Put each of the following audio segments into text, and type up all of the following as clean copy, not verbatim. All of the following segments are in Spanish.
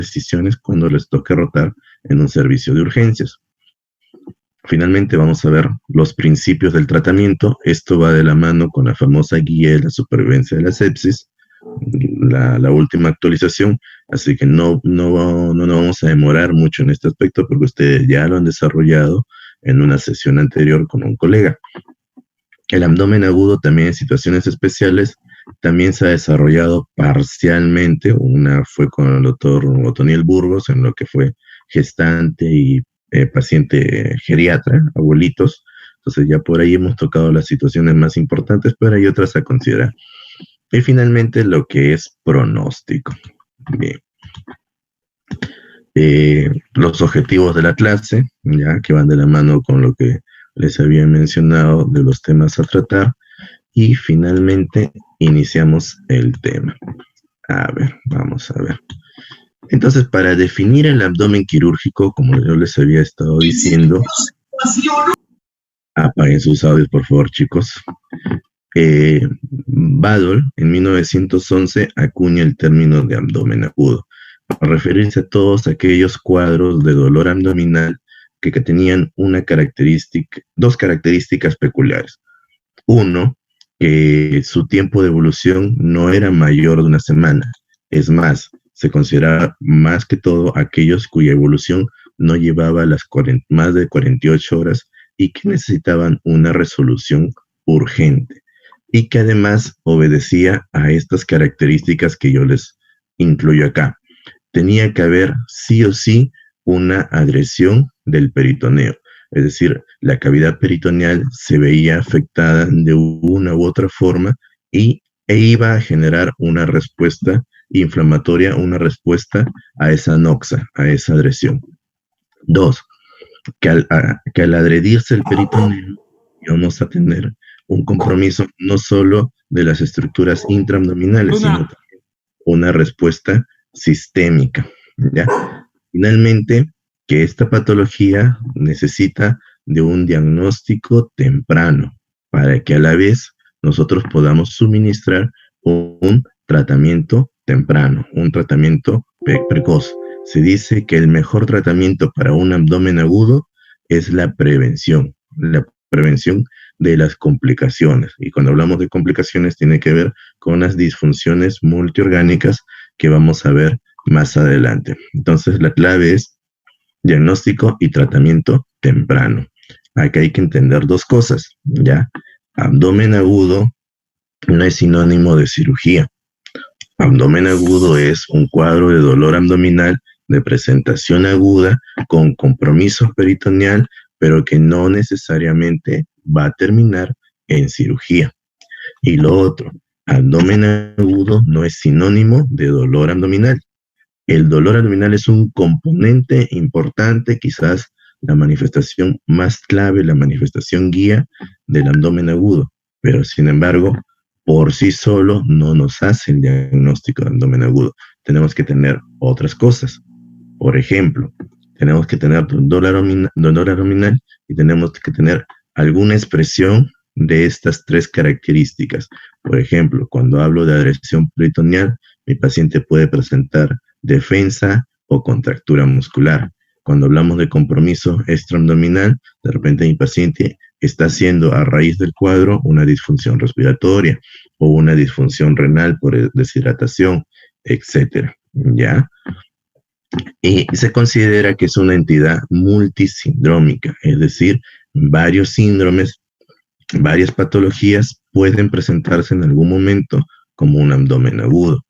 decisiones cuando les toque rotar en un servicio de urgencias. Finalmente vamos a ver los principios del tratamiento. Esto va de la mano con la famosa guía de la supervivencia de la sepsis, la última actualización, así que no nos vamos a demorar mucho en este aspecto porque ustedes ya lo han desarrollado en una sesión anterior con un colega. El abdomen agudo también en situaciones especiales también se ha desarrollado parcialmente. Una fue con el doctor Otoniel Burgos en lo que fue gestante y paciente geriatra, abuelitos. Entonces ya por ahí hemos tocado las situaciones más importantes, pero hay otras a considerar. Y finalmente lo que es pronóstico. Bien. Los objetivos de la clase, ya que van de la mano con lo que les había mencionado de los temas a tratar. Y finalmente iniciamos el tema. A ver, vamos a ver. Entonces, para definir el abdomen quirúrgico, como yo les había estado diciendo, apaguen sus audios, por favor, chicos. Badol, en 1911, acuña el término de abdomen agudo, para referirse a todos aquellos cuadros de dolor abdominal que tenían dos características peculiares. Uno, que su tiempo de evolución no era mayor de una semana. Es más, se consideraba más que todo aquellos cuya evolución no llevaba más de 48 horas y que necesitaban una resolución urgente y que además obedecía a estas características que yo les incluyo acá. Tenía que haber sí o sí una adhesión del peritoneo. Es decir, la cavidad peritoneal se veía afectada de una u otra forma e iba a generar una respuesta inflamatoria, una respuesta a esa noxa, a esa adhesión. Dos, que al adherirse el peritoneo íbamos a tener un compromiso no solo de las estructuras intraabdominales, sino también una respuesta sistémica, ¿ya? Finalmente, que esta patología necesita de un diagnóstico temprano para que a la vez nosotros podamos suministrar un tratamiento temprano, un tratamiento precoz. Se dice que el mejor tratamiento para un abdomen agudo es la prevención de las complicaciones. Y cuando hablamos de complicaciones tiene que ver con las disfunciones multiorgánicas que vamos a ver más adelante. Entonces la clave es diagnóstico y tratamiento temprano. Aquí hay que entender dos cosas, ¿ya? Abdomen agudo no es sinónimo de cirugía. Abdomen agudo es un cuadro de dolor abdominal de presentación aguda con compromiso peritoneal, pero que no necesariamente va a terminar en cirugía. Y lo otro, abdomen agudo no es sinónimo de dolor abdominal. El dolor abdominal es un componente importante, quizás la manifestación más clave, la manifestación guía del abdomen agudo, pero sin embargo, por sí solo no nos hace el diagnóstico de abdomen agudo. Tenemos que tener otras cosas. Por ejemplo, tenemos que tener dolor abdominal y tenemos que tener alguna expresión de estas tres características. Por ejemplo, cuando hablo de adhesión peritoneal, mi paciente puede presentar defensa o contractura muscular. Cuando hablamos de compromiso extraabdominal, de repente mi paciente está haciendo a raíz del cuadro una disfunción respiratoria o una disfunción renal por deshidratación, etcétera, ¿ya? Y se considera que es una entidad multisindrómica, es decir, varios síndromes, varias patologías pueden presentarse en algún momento como un abdomen agudo.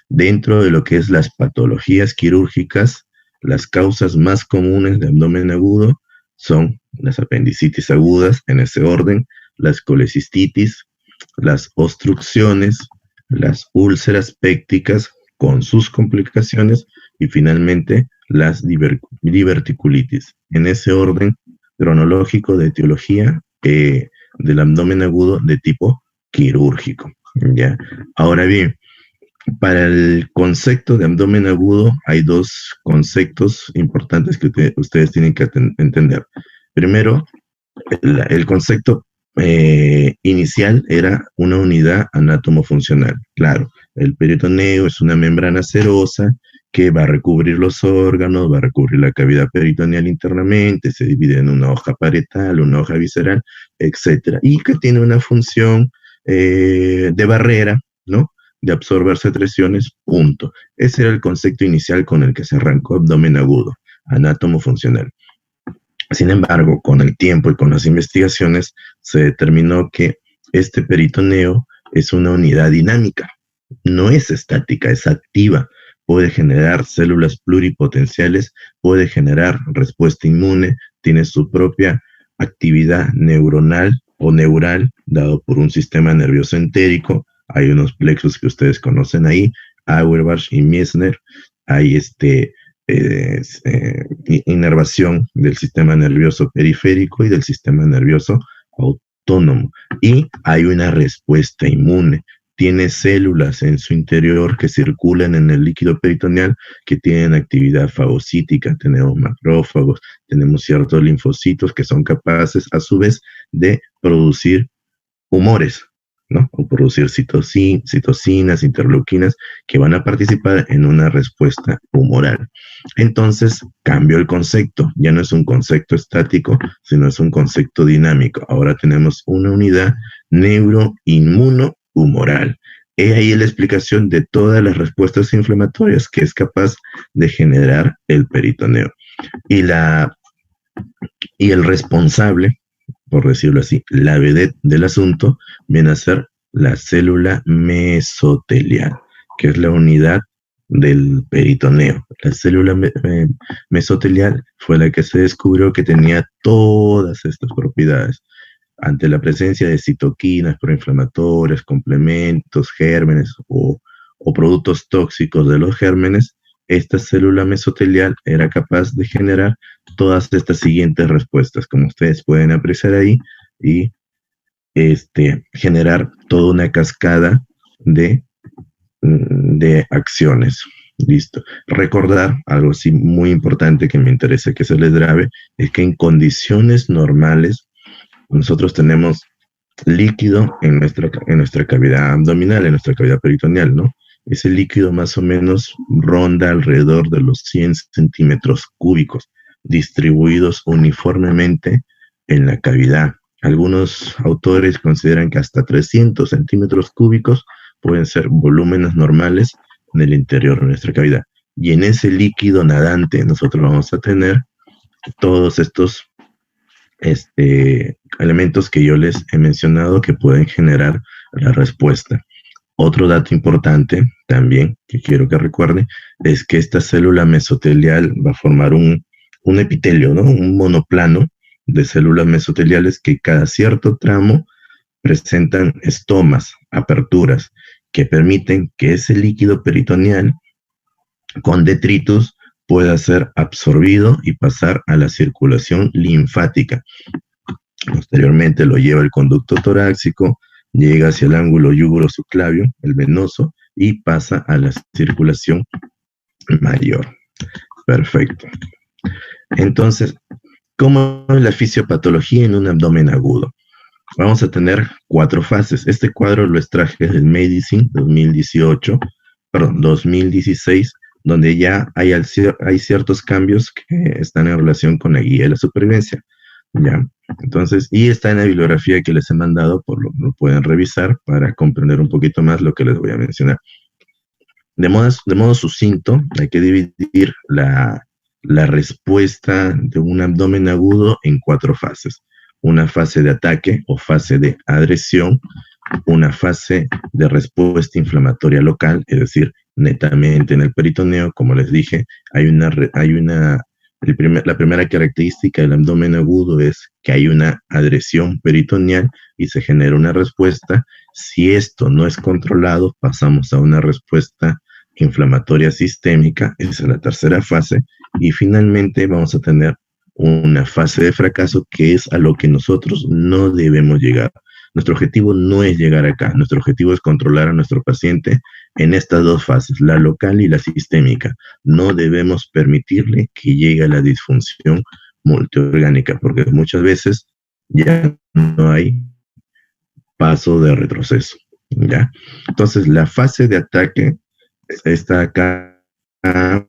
Dentro de lo que es las patologías quirúrgicas, las causas más comunes de abdomen agudo son las apendicitis agudas, en ese orden, las colecistitis, las obstrucciones, las úlceras pépticas con sus complicaciones y finalmente las diverticulitis. En ese orden cronológico de etiología del abdomen agudo de tipo quirúrgico, ¿ya? Ahora bien, para el concepto de abdomen agudo hay dos conceptos importantes que ustedes tienen que entender. Primero, el concepto inicial era una unidad anatomofuncional. Claro, el peritoneo es una membrana serosa que va a recubrir los órganos, va a recubrir la cavidad peritoneal internamente, se divide en una hoja parietal, una hoja visceral, etcétera, y que tiene una función de barrera, ¿no? De absorber secreciones, punto. Ese era el concepto inicial con el que se arrancó abdomen agudo, anátomo funcional. Sin embargo, con el tiempo y con las investigaciones, se determinó que este peritoneo es una unidad dinámica, no es estática, es activa, puede generar células pluripotenciales, puede generar respuesta inmune, tiene su propia actividad neuronal o neural, dado por un sistema nervioso entérico. Hay unos plexos que ustedes conocen ahí, Auerbach y Meissner. Hay inervación del sistema nervioso periférico y del sistema nervioso autónomo. Y hay una respuesta inmune. Tiene células en su interior que circulan en el líquido peritoneal que tienen actividad fagocítica. Tenemos macrófagos, tenemos ciertos linfocitos que son capaces a su vez de producir humores, ¿no? O producir citocinas, interleuquinas, que van a participar en una respuesta humoral. Entonces, cambió el concepto. Ya no es un concepto estático, sino es un concepto dinámico. Ahora tenemos una unidad neuroinmunohumoral. He ahí la explicación de todas las respuestas inflamatorias que es capaz de generar el peritoneo. Y el responsable, por decirlo así, la vedette del asunto, viene a ser la célula mesotelial, que es la unidad del peritoneo. La célula mesotelial fue la que se descubrió que tenía todas estas propiedades. Ante la presencia de citoquinas proinflamatorias, complementos, gérmenes o productos tóxicos de los gérmenes, esta célula mesotelial era capaz de generar todas estas siguientes respuestas, como ustedes pueden apreciar ahí, y generar toda una cascada de acciones. Listo. Recordar algo así muy importante que me interesa que se les grabe, es que en condiciones normales nosotros tenemos líquido en nuestra cavidad abdominal, en nuestra cavidad peritoneal, ¿no? Ese líquido más o menos ronda alrededor de los 100 centímetros cúbicos, distribuidos uniformemente en la cavidad. Algunos autores consideran que hasta 300 centímetros cúbicos pueden ser volúmenes normales en el interior de nuestra cavidad. Y en ese líquido nadante nosotros vamos a tener todos estos elementos que yo les he mencionado que pueden generar la respuesta. Otro dato importante también que quiero que recuerde es que esta célula mesotelial va a formar un epitelio, ¿no? Un monoplano de células mesoteliales que cada cierto tramo presentan estomas, aperturas, que permiten que ese líquido peritoneal con detritus pueda ser absorbido y pasar a la circulación linfática. Posteriormente lo lleva el conducto torácico, llega hacia el ángulo yuguro-subclavio, el venoso, y pasa a la circulación mayor. Perfecto. Entonces, ¿cómo es la fisiopatología en un abdomen agudo? Vamos a tener 4 fases. Este cuadro lo extraje del Medicine 2016, donde ya hay ciertos cambios que están en relación con la guía de la supervivencia. ¿Ya? Entonces, y está en la bibliografía que les he mandado, lo pueden revisar para comprender un poquito más lo que les voy a mencionar. De modo sucinto, hay que dividir la respuesta de un abdomen agudo en 4 fases. Una fase de ataque o fase de adhesión, una fase de respuesta inflamatoria local, es decir, netamente en el peritoneo. Como les dije, la primera característica del abdomen agudo es que hay una adhesión peritoneal y se genera una respuesta. Si esto no es controlado, pasamos a una respuesta inflamatoria sistémica, esa es la tercera fase, y finalmente vamos a tener una fase de fracaso, que es a lo que nosotros no debemos llegar. Nuestro objetivo no es llegar acá, nuestro objetivo es controlar a nuestro paciente en estas 2 fases, la local y la sistémica. No debemos permitirle que llegue a la disfunción multiorgánica, porque muchas veces ya no hay paso de retroceso, ¿ya? Entonces, la fase de ataque está acá ¿no?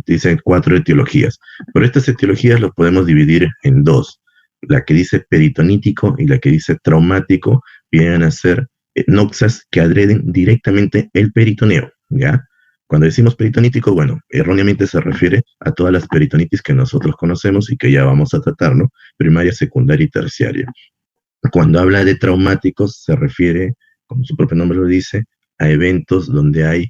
Dice 4 etiologías. Pero estas etiologías las podemos dividir en dos. La que dice peritonítico y la que dice traumático vienen a ser noxas que agreden directamente el peritoneo, ¿ya? Cuando decimos peritonítico, bueno, erróneamente se refiere a todas las peritonitis que nosotros conocemos y que ya vamos a tratar, ¿no? Primaria, secundaria y terciaria. Cuando habla de traumáticos, se refiere, como su propio nombre lo dice, a eventos donde hay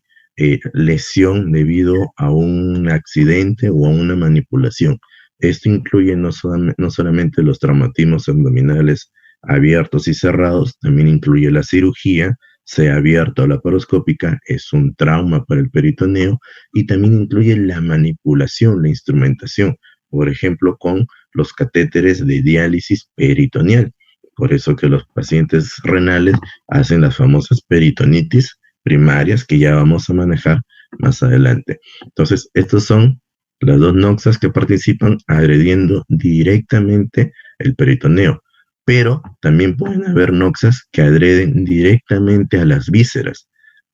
lesión debido a un accidente o a una manipulación. Esto incluye no solamente los traumatismos abdominales abiertos y cerrados, también incluye la cirugía, sea abierta o laparoscópica, es un trauma para el peritoneo, y también incluye la manipulación, la instrumentación, por ejemplo, con los catéteres de diálisis peritoneal. Por eso que los pacientes renales hacen las famosas peritonitis primarias que ya vamos a manejar más adelante. Entonces, estos son las dos noxas que participan agrediendo directamente el peritoneo, pero también pueden haber noxas que agreden directamente a las vísceras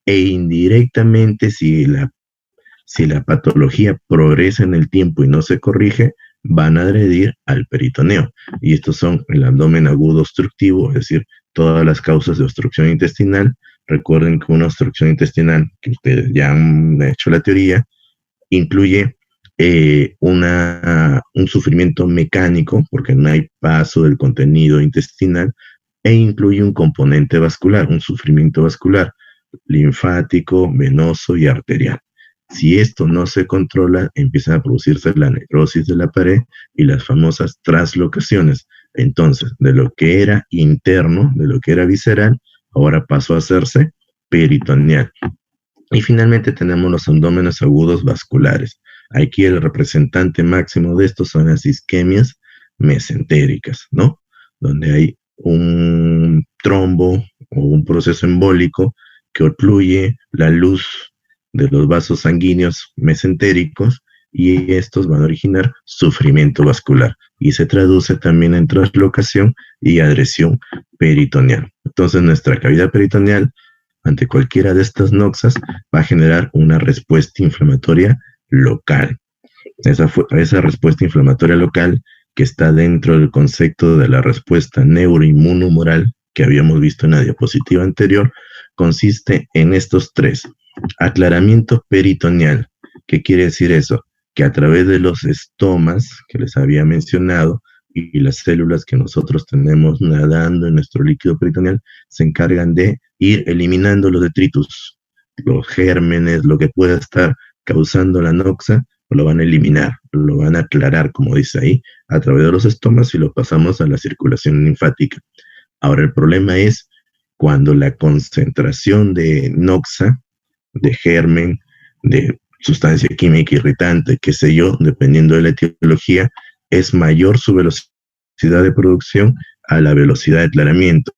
e indirectamente si la patología progresa en el tiempo y no se corrige, van a agredir al peritoneo. Y estos son el abdomen agudo obstructivo, es decir, todas las causas de obstrucción intestinal. Recuerden que una obstrucción intestinal, que ustedes ya han hecho la teoría, incluye un sufrimiento mecánico, porque no hay paso del contenido intestinal, e incluye un componente vascular, un sufrimiento vascular, linfático, venoso y arterial. Si esto no se controla, empieza a producirse la necrosis de la pared y las famosas traslocaciones. Entonces, de lo que era interno, de lo que era visceral, ahora pasó a hacerse peritoneal. Y finalmente tenemos los abdómenes agudos vasculares. Aquí el representante máximo de estos son las isquemias mesentéricas, ¿no? Donde hay un trombo o un proceso embólico que ocluye la luz de los vasos sanguíneos mesentéricos, y estos van a originar sufrimiento vascular y se traduce también en traslocación y adhesión peritoneal. Entonces nuestra cavidad peritoneal ante cualquiera de estas noxas va a generar una respuesta inflamatoria local. Esa respuesta inflamatoria local, que está dentro del concepto de la respuesta neuroinmunohumoral que habíamos visto en la diapositiva anterior, consiste en estos tres. Aclaramiento peritoneal. ¿Qué quiere decir eso? Que a través de los estomas que les había mencionado y las células que nosotros tenemos nadando en nuestro líquido peritoneal se encargan de ir eliminando los detritus, los gérmenes, lo que pueda estar causando la noxa, lo van a eliminar, lo van a aclarar, como dice ahí, a través de los estomas, y lo pasamos a la circulación linfática. Ahora, el problema es cuando la concentración de noxa, de germen, de sustancia química irritante, qué sé yo, dependiendo de la etiología, es mayor su velocidad de producción a la velocidad de aclaramiento.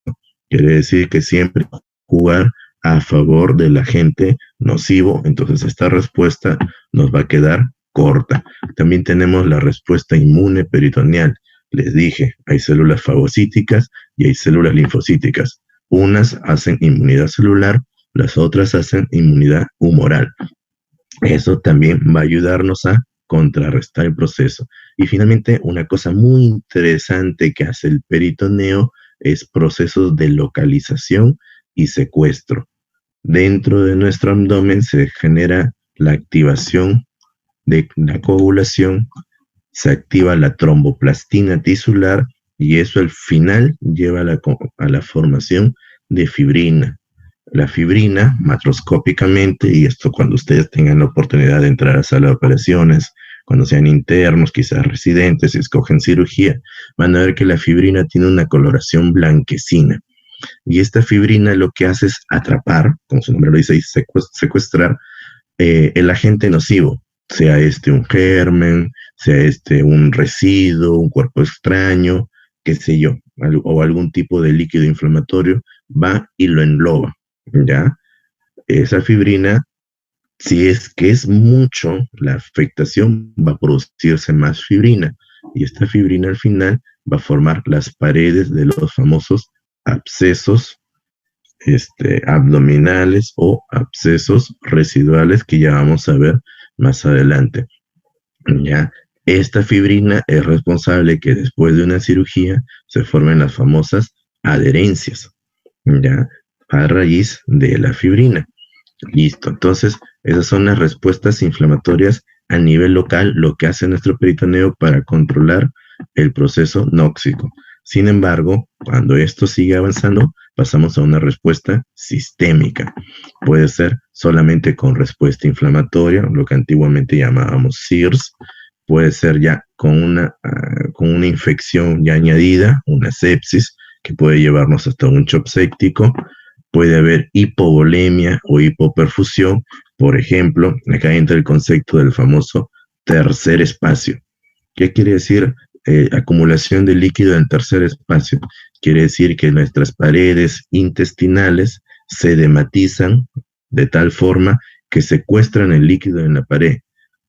Quiere decir que siempre jugar a favor del agente nocivo, entonces esta respuesta nos va a quedar corta. También tenemos la respuesta inmune peritoneal. Les dije, hay células fagocíticas y hay células linfocíticas. Unas hacen inmunidad celular, las otras hacen inmunidad humoral. Eso también va a ayudarnos a contrarrestar el proceso. Y finalmente, una cosa muy interesante que hace el peritoneo es procesos de localización y secuestro. Dentro de nuestro abdomen se genera la activación de la coagulación, se activa la tromboplastina tisular, y eso al final lleva a la formación de fibrina. La fibrina, macroscópicamente, y esto cuando ustedes tengan la oportunidad de entrar a sala de operaciones, cuando sean internos, quizás residentes, y escogen cirugía, van a ver que la fibrina tiene una coloración blanquecina. Y esta fibrina lo que hace es atrapar, como su nombre lo dice, y secuestrar el agente nocivo, sea este un germen, sea este un residuo, un cuerpo extraño, qué sé yo, o algún tipo de líquido inflamatorio, va y lo engloba, ¿ya? Esa fibrina, si es que es mucho la afectación, va a producirse más fibrina, y esta fibrina al final va a formar las paredes de los famosos abscesos abdominales o abscesos residuales que ya vamos a ver más adelante. ¿Ya? Esta fibrina es responsable que después de una cirugía se formen las famosas adherencias, ¿ya? A raíz de la fibrina. Listo. Entonces, esas son las respuestas inflamatorias a nivel local, lo que hace nuestro peritoneo para controlar el proceso nóxico. Sin embargo, cuando esto sigue avanzando, pasamos a una respuesta sistémica. Puede ser solamente con respuesta inflamatoria, lo que antiguamente llamábamos SIRS. Puede ser ya con una infección ya añadida, una sepsis, que puede llevarnos hasta un shock séptico. Puede haber hipovolemia o hipoperfusión. Por ejemplo, acá entra el concepto del famoso tercer espacio. ¿Qué quiere decir acumulación de líquido en tercer espacio? Quiere decir que nuestras paredes intestinales se edematizan de tal forma que secuestran el líquido en la pared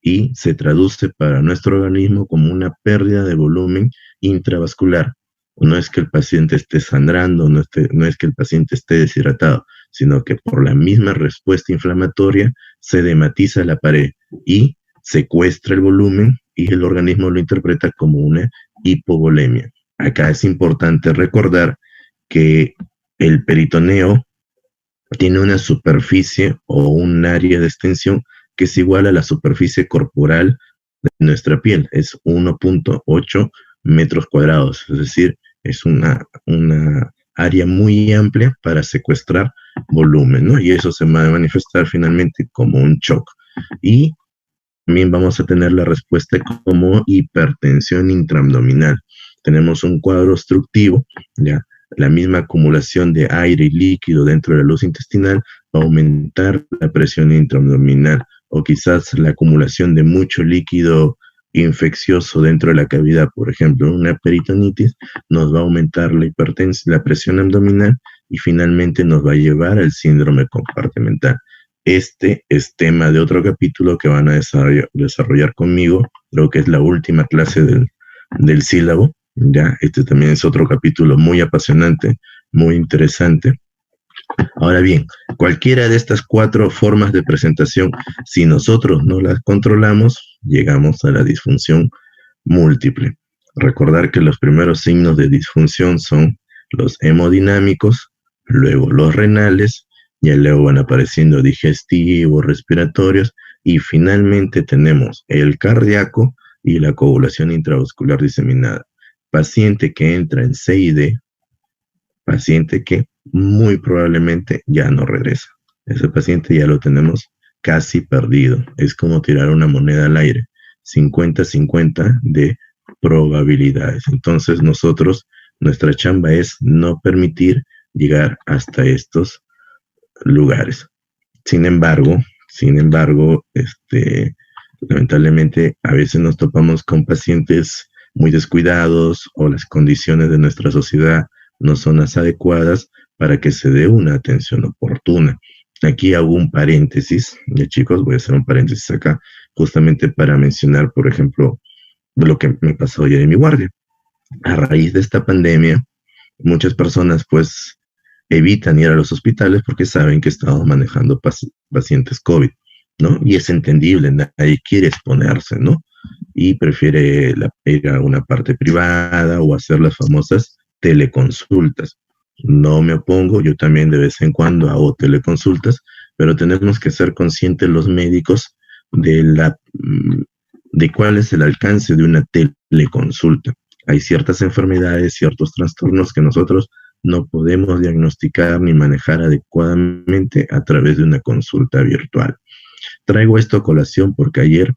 y se traduce para nuestro organismo como una pérdida de volumen intravascular. No es que el paciente esté sangrando, no es que el paciente esté deshidratado, sino que por la misma respuesta inflamatoria se edematiza la pared y secuestra el volumen y el organismo lo interpreta como una hipovolemia. Acá es importante recordar que el peritoneo tiene una superficie o un área de extensión que es igual a la superficie corporal de nuestra piel, es 1.8 metros cuadrados, es decir, es una área muy amplia para secuestrar volumen, ¿no? Y eso se va a manifestar finalmente como un shock. Y también vamos a tener la respuesta como hipertensión intraabdominal. Tenemos un cuadro obstructivo, ya, la misma acumulación de aire y líquido dentro de la luz intestinal va a aumentar la presión intraabdominal, o quizás la acumulación de mucho líquido infeccioso dentro de la cavidad, por ejemplo, una peritonitis, nos va a aumentar la presión abdominal y finalmente nos va a llevar al síndrome compartimental. Este es tema de otro capítulo que van a desarrollar conmigo, creo que es la última clase del sílabo, ya, este también es otro capítulo muy apasionante, muy interesante. Ahora bien, cualquiera de estas 4 formas de presentación, si nosotros no las controlamos, llegamos a la disfunción múltiple. Recordar que los primeros signos de disfunción son los hemodinámicos, luego los renales, y luego van apareciendo digestivos, respiratorios, y finalmente tenemos el cardíaco y la coagulación intravascular diseminada. Paciente que entra en CID, paciente que muy probablemente ya no regresa. Ese paciente ya lo tenemos casi perdido. Es como tirar una moneda al aire. 50-50 de probabilidades. Entonces nuestra chamba es no permitir llegar hasta estos lugares. Sin embargo, lamentablemente a veces nos topamos con pacientes muy descuidados o las condiciones de nuestra sociedad no son las adecuadas para que se dé una atención oportuna. Aquí hago un paréntesis, ya chicos, voy a hacer un paréntesis acá, justamente para mencionar, por ejemplo, lo que me pasó ayer en mi guardia. A raíz de esta pandemia, muchas personas pues evitan ir a los hospitales porque saben que estamos manejando pacientes COVID, ¿no? Y es entendible, nadie quiere exponerse, ¿no? Y prefiere ir a una parte privada o hacer las famosas teleconsultas. No me opongo, yo también de vez en cuando hago teleconsultas, pero tenemos que ser conscientes los médicos de cuál es el alcance de una teleconsulta. Hay ciertas enfermedades, ciertos trastornos que nosotros no podemos diagnosticar ni manejar adecuadamente a través de una consulta virtual. Traigo esto a colación porque ayer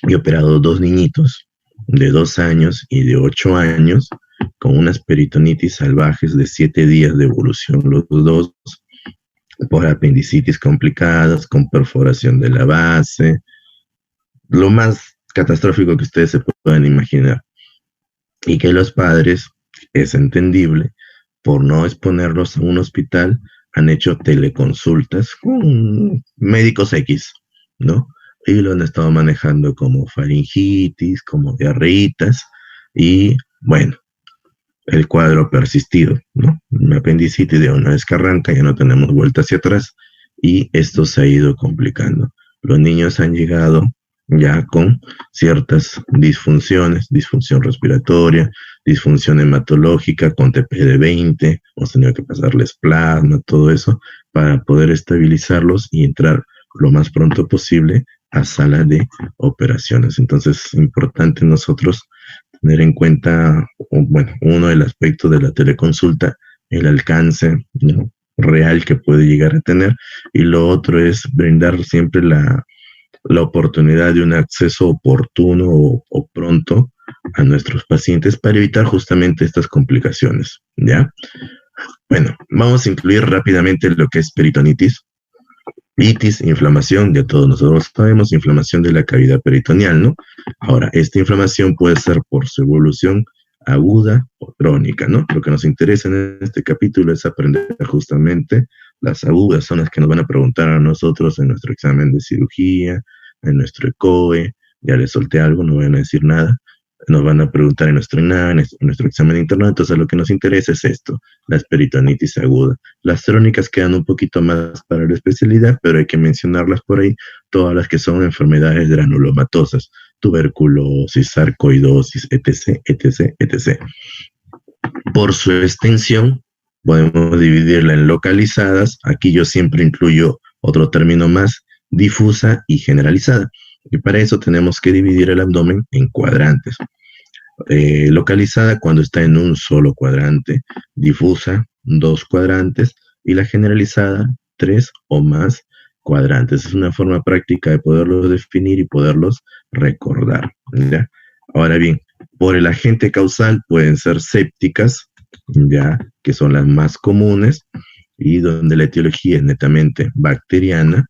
he operado 2 niñitos de 2 años y de 8 años con unas peritonitis salvajes de 7 días de evolución, los dos, por apendicitis complicadas, con perforación de la base, lo más catastrófico que ustedes se puedan imaginar. Y que los padres, es entendible, por no exponerlos a un hospital, han hecho teleconsultas con médicos X, ¿no? Y lo han estado manejando como faringitis, como diarreitas, y bueno, el cuadro ha persistido, ¿no? Una apendicitis de una vez que arranca ya no tenemos vuelta hacia atrás y esto se ha ido complicando. Los niños han llegado ya con ciertas disfunciones, disfunción respiratoria, disfunción hematológica con TP de 20, hemos tenido que pasarles plasma, todo eso, para poder estabilizarlos y entrar lo más pronto posible a sala de operaciones. Entonces es importante nosotros tener en cuenta, bueno, uno del aspecto de la teleconsulta, el alcance, ¿no?, real que puede llegar a tener, y lo otro es brindar siempre la oportunidad de un acceso oportuno o pronto a nuestros pacientes para evitar justamente estas complicaciones, ¿ya? Bueno, vamos a incluir rápidamente lo que es peritonitis. Itis, inflamación, ya todos nosotros sabemos, inflamación de la cavidad peritoneal, ¿no? Ahora, esta inflamación puede ser por su evolución aguda o crónica, ¿no? Lo que nos interesa en este capítulo es aprender justamente las agudas, son las que nos van a preguntar a nosotros en nuestro examen de cirugía, en nuestro ECOE, ya les solté algo, no van a decir nada, nos van a preguntar en nuestro INAN, en nuestro examen interno, entonces lo que nos interesa es esto, la peritonitis aguda. Las crónicas quedan un poquito más para la especialidad, pero hay que mencionarlas por ahí, todas las que son enfermedades granulomatosas, tuberculosis, sarcoidosis, etc., etc., etc. Por su extensión, podemos dividirla en localizadas, aquí yo siempre incluyo otro término más, difusa y generalizada. Y para eso tenemos que dividir el abdomen en cuadrantes. Localizada cuando está en un solo cuadrante, difusa, 2 cuadrantes, y la generalizada, 3 o más cuadrantes. Es una forma práctica de poderlos definir y poderlos recordar, ¿ya? Ahora bien, por el agente causal pueden ser sépticas, ya, que son las más comunes, y donde la etiología es netamente bacteriana.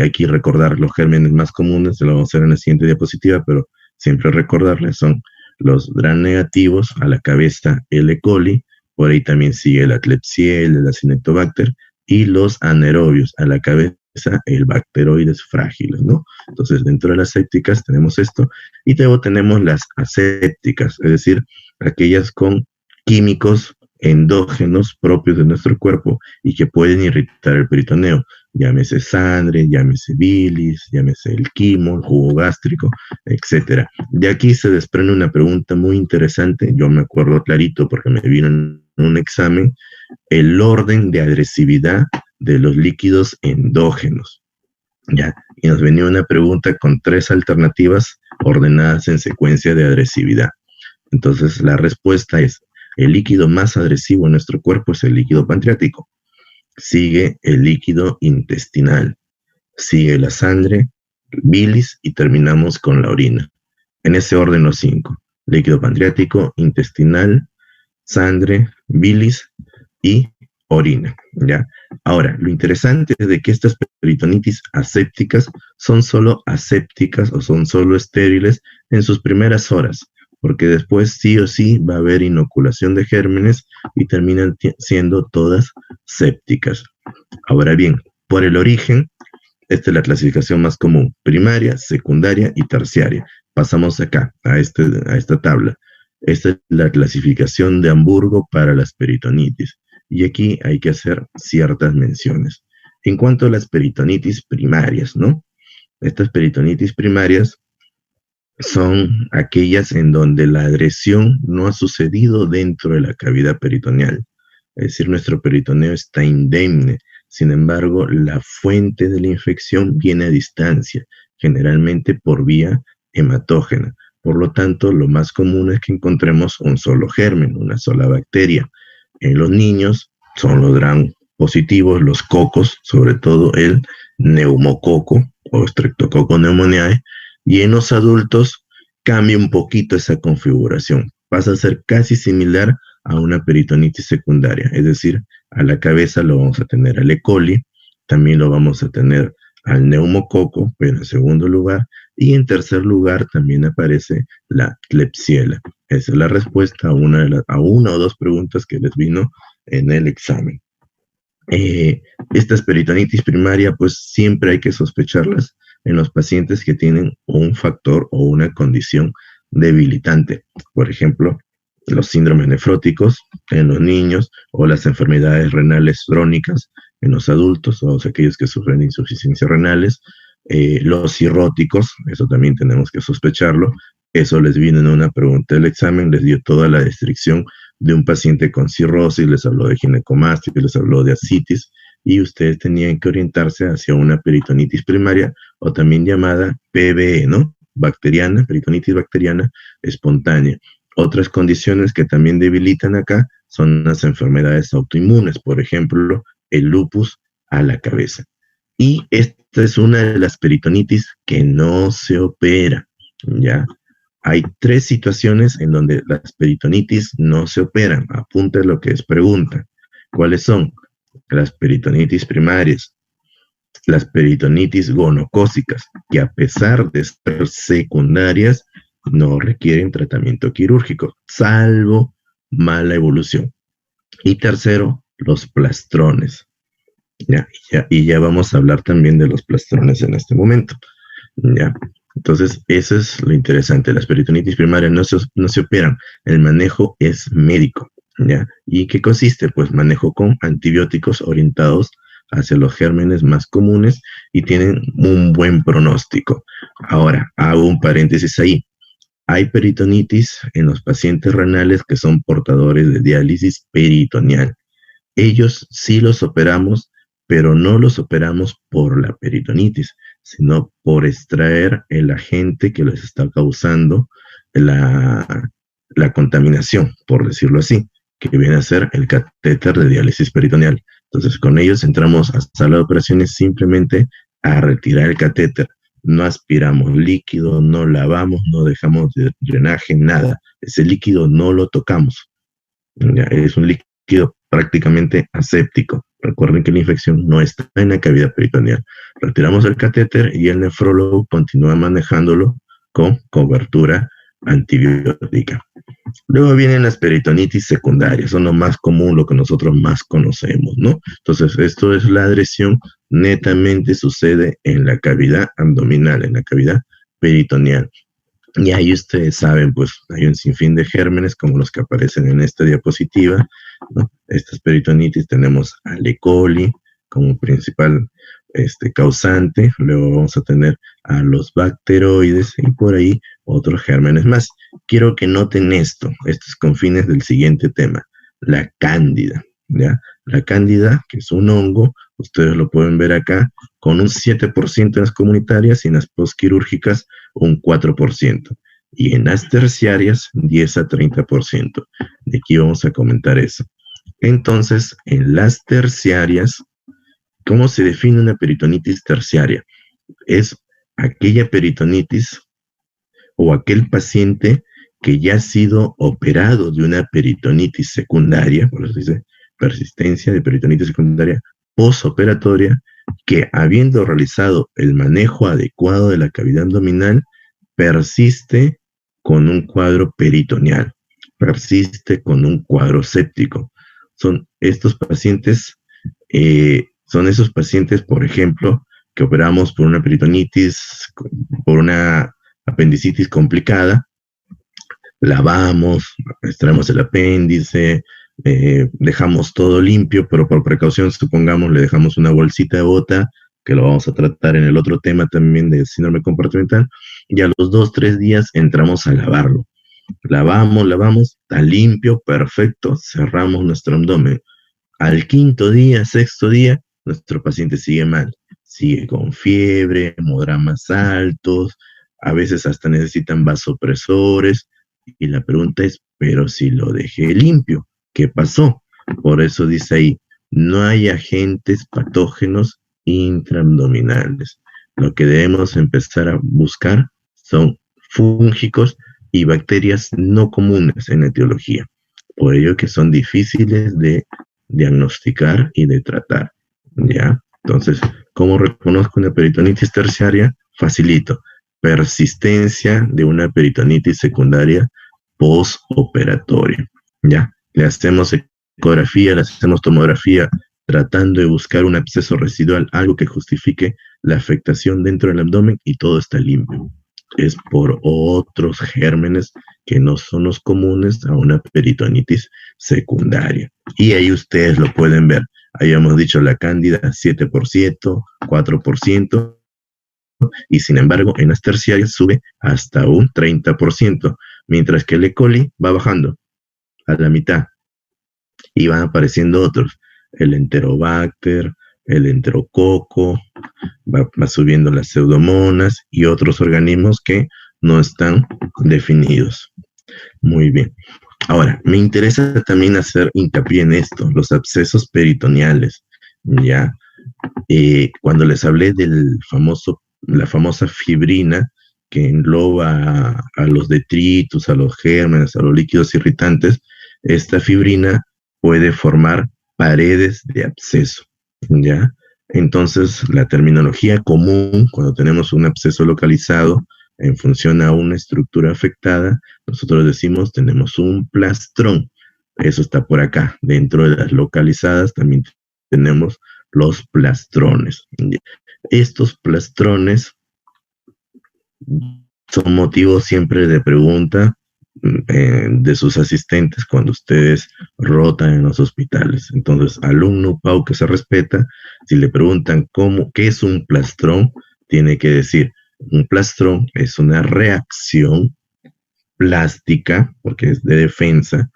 Aquí recordar los gérmenes más comunes, lo vamos a hacer en la siguiente diapositiva, pero siempre recordarles, son los gram negativos, a la cabeza el E. coli, por ahí también sigue la Klebsiella, el Acinetobacter, y los anaerobios, a la cabeza el Bacteroides frágiles, ¿no? Entonces, dentro de las sépticas tenemos esto, y luego tenemos las asépticas, es decir, aquellas con químicos endógenos propios de nuestro cuerpo y que pueden irritar el peritoneo, llámese sangre, llámese bilis, llámese el quimo, el jugo gástrico, etcétera. De aquí se desprende una pregunta muy interesante, yo me acuerdo clarito porque me vino en un examen, el orden de agresividad de los líquidos endógenos, ¿ya? Y nos venía una pregunta con 3 alternativas ordenadas en secuencia de agresividad. Entonces la respuesta es, el líquido más agresivo en nuestro cuerpo es el líquido pancreático. Sigue el líquido intestinal, sigue la sangre, bilis y terminamos con la orina. En ese orden los 5, líquido pancreático, intestinal, sangre, bilis y orina, ¿ya? Ahora, lo interesante es de que estas peritonitis asépticas son solo asépticas o son solo estériles en sus primeras horas, porque después sí o sí va a haber inoculación de gérmenes y terminan siendo todas sépticas. Ahora bien, por el origen, esta es la clasificación más común, primaria, secundaria y terciaria. Pasamos acá, a esta tabla. Esta es la clasificación de Hamburgo para las peritonitis. Y aquí hay que hacer ciertas menciones. En cuanto a las peritonitis primarias, ¿no? Estas peritonitis primarias son aquellas en donde la agresión no ha sucedido dentro de la cavidad peritoneal. Es decir, nuestro peritoneo está indemne. Sin embargo, la fuente de la infección viene a distancia, generalmente por vía hematógena. Por lo tanto, lo más común es que encontremos un solo germen, una sola bacteria. En los niños son los gram positivos, los cocos, sobre todo el neumococo o Streptococcus pneumoniae, y en los adultos cambia un poquito esa configuración. Pasa a ser casi similar a una peritonitis secundaria, es decir, a la cabeza lo vamos a tener al E. coli, también lo vamos a tener al neumococo, pero en segundo lugar, y en tercer lugar también aparece la Klebsiella. Esa es la respuesta a una o dos preguntas que les vino en el examen. Estas peritonitis primaria, pues siempre hay que sospecharlas en los pacientes que tienen un factor o una condición debilitante. Por ejemplo, los síndromes nefróticos en los niños o las enfermedades renales crónicas en los adultos, todos aquellos que sufren de insuficiencia renales, los cirróticos, eso también tenemos que sospecharlo, eso les vino en una pregunta del examen, les dio toda la descripción de un paciente con cirrosis, les habló de ginecomastia, les habló de ascitis, y ustedes tenían que orientarse hacia una peritonitis primaria o también llamada PBE, ¿no? Bacteriana, peritonitis bacteriana espontánea. Otras condiciones que también debilitan acá son las enfermedades autoinmunes, por ejemplo, el lupus a la cabeza. Y esta es una de las peritonitis que no se opera, ¿ya? Hay 3 situaciones en donde las peritonitis no se operan. Apunte lo que es pregunta. ¿Cuáles son? Las peritonitis primarias, las peritonitis gonocócicas, que a pesar de ser secundarias, no requieren tratamiento quirúrgico, salvo mala evolución. Y tercero, los plastrones. Ya vamos a hablar también de los plastrones en este momento. ¿Ya? Entonces, eso es lo interesante. Las peritonitis primarias no se operan. El manejo es médico. ¿Ya? ¿Y qué consiste? Pues manejo con antibióticos orientados hacia los gérmenes más comunes y tienen un buen pronóstico. Ahora, hago un paréntesis ahí. Hay peritonitis en los pacientes renales que son portadores de diálisis peritoneal. Ellos sí los operamos, pero no los operamos por la peritonitis, sino por extraer el agente que les está causando la contaminación, por decirlo así, que viene a ser el catéter de diálisis peritoneal. Entonces, con ellos entramos a sala de operaciones simplemente a retirar el catéter. No aspiramos líquido, no lavamos, no dejamos de drenaje, nada. Ese líquido no lo tocamos. Ya, es un líquido prácticamente aséptico. Recuerden que la infección no está en la cavidad peritoneal. Retiramos el catéter y el nefrólogo continúa manejándolo con cobertura antibiótica. Luego vienen las peritonitis secundarias, son lo más común, lo que nosotros más conocemos, ¿no? Entonces, esto es la adhesión, netamente sucede en la cavidad abdominal, en la cavidad peritoneal. Y ahí ustedes saben, pues hay un sinfín de gérmenes como los que aparecen en esta diapositiva, ¿no? Estas peritonitis tenemos al E. coli como principal causante, luego vamos a tener a los bacteroides y por ahí otros gérmenes más. Quiero que noten esto es con fines del siguiente tema, la cándida, ¿ya? La cándida, que es un hongo, ustedes lo pueden ver acá, con un 7% en las comunitarias y en las postquirúrgicas un 4%. Y en las terciarias, 10 a 30%. De aquí vamos a comentar eso. Entonces, en las terciarias, ¿cómo se define una peritonitis terciaria? Es aquella peritonitis o aquel paciente que ya ha sido operado de una peritonitis secundaria, por eso se dice persistencia de peritonitis secundaria postoperatoria, que habiendo realizado el manejo adecuado de la cavidad abdominal, persiste con un cuadro peritoneal, persiste con un cuadro séptico. Son estos pacientes, son esos pacientes, por ejemplo, que operamos por una peritonitis, por una apendicitis complicada, lavamos, extraemos el apéndice, dejamos todo limpio, pero por precaución, supongamos, le dejamos una bolsita de bota, que lo vamos a tratar en el otro tema también de síndrome compartimental, y a los 2-3 días entramos a lavarlo. Lavamos, está limpio, perfecto, cerramos nuestro abdomen. Al 5.º día, 6.º día, nuestro paciente sigue mal, sigue con fiebre, hemogramas altos, a veces hasta necesitan vasopresores, y la pregunta es, pero si lo dejé limpio, ¿qué pasó? Por eso dice ahí, no hay agentes patógenos intraabdominales. Lo que debemos empezar a buscar son fúngicos y bacterias no comunes en etiología. Por ello que son difíciles de diagnosticar y de tratar, ¿ya? Entonces, ¿cómo reconozco una peritonitis terciaria? Facilito. Persistencia de una peritonitis secundaria postoperatoria, ¿ya? Le hacemos ecografía, le hacemos tomografía, tratando de buscar un absceso residual, algo que justifique la afectación dentro del abdomen y todo está limpio. es por otros gérmenes que no son los comunes a una peritonitis secundaria. Y ahí ustedes lo pueden ver. Habíamos dicho la cándida 7%, 4%, y sin embargo en las terciarias sube hasta un 30%, mientras que el E. coli va bajando a la mitad y van apareciendo otros, el enterobacter, el enterococo, va subiendo las pseudomonas y otros organismos que no están definidos. Muy bien. Ahora, me interesa también hacer hincapié en esto, los abscesos peritoneales, ¿ya? Cuando les hablé la famosa fibrina que engloba a los detritus, a los gérmenes, a los líquidos irritantes, esta fibrina puede formar paredes de absceso, ¿ya? Entonces, la terminología común, cuando tenemos un absceso localizado en función a una estructura afectada, nosotros decimos tenemos un plastrón. Eso está por acá. Dentro de las localizadas también tenemos los plastrones. Estos plastrones son motivo siempre de pregunta de sus asistentes cuando ustedes rotan en los hospitales. Entonces, alumno Pau que se respeta, si le preguntan qué es un plastrón, tiene que decir, un plastrón es una reacción plástica, porque es de defensa,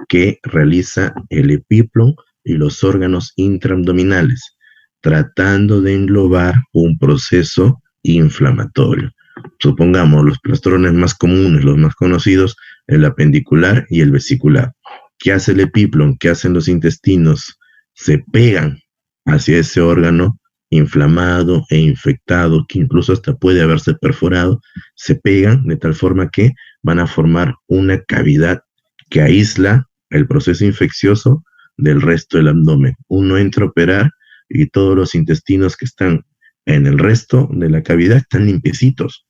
que realiza el epíplon y los órganos intraabdominales, tratando de englobar un proceso inflamatorio. Supongamos los plastrones más comunes, los más conocidos, el apendicular y el vesicular. ¿Qué hace el epíplon? ¿Qué hacen los intestinos? Se pegan hacia ese órgano inflamado e infectado, que incluso hasta puede haberse perforado, se pegan de tal forma que van a formar una cavidad que aísla el proceso infeccioso del resto del abdomen. Uno entra a operar y todos los intestinos que están en el resto de la cavidad están limpiecitos.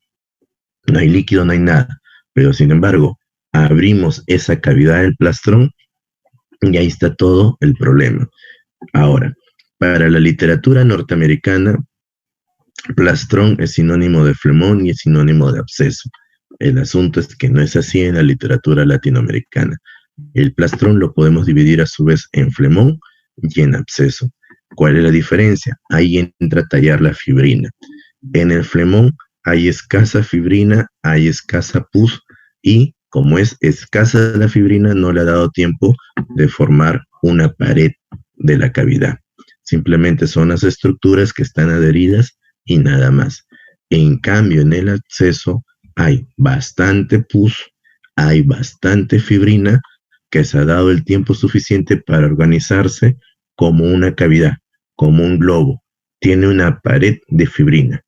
No hay líquido, no hay nada. Pero sin embargo, abrimos esa cavidad del plastrón y ahí está todo el problema. Ahora, para la literatura norteamericana, plastrón es sinónimo de flemón y es sinónimo de absceso. El asunto es que no es así en la literatura latinoamericana. El plastrón lo podemos dividir a su vez en flemón y en absceso. ¿Cuál es la diferencia? Ahí entra a tallar la fibrina. En el flemón hay escasa fibrina, hay escasa pus y como es escasa la fibrina no le ha dado tiempo de formar una pared de la cavidad. Simplemente son las estructuras que están adheridas y nada más. En cambio, en el absceso hay bastante pus, hay bastante fibrina que se ha dado el tiempo suficiente para organizarse como una cavidad, como un globo. Tiene una pared de fibrina.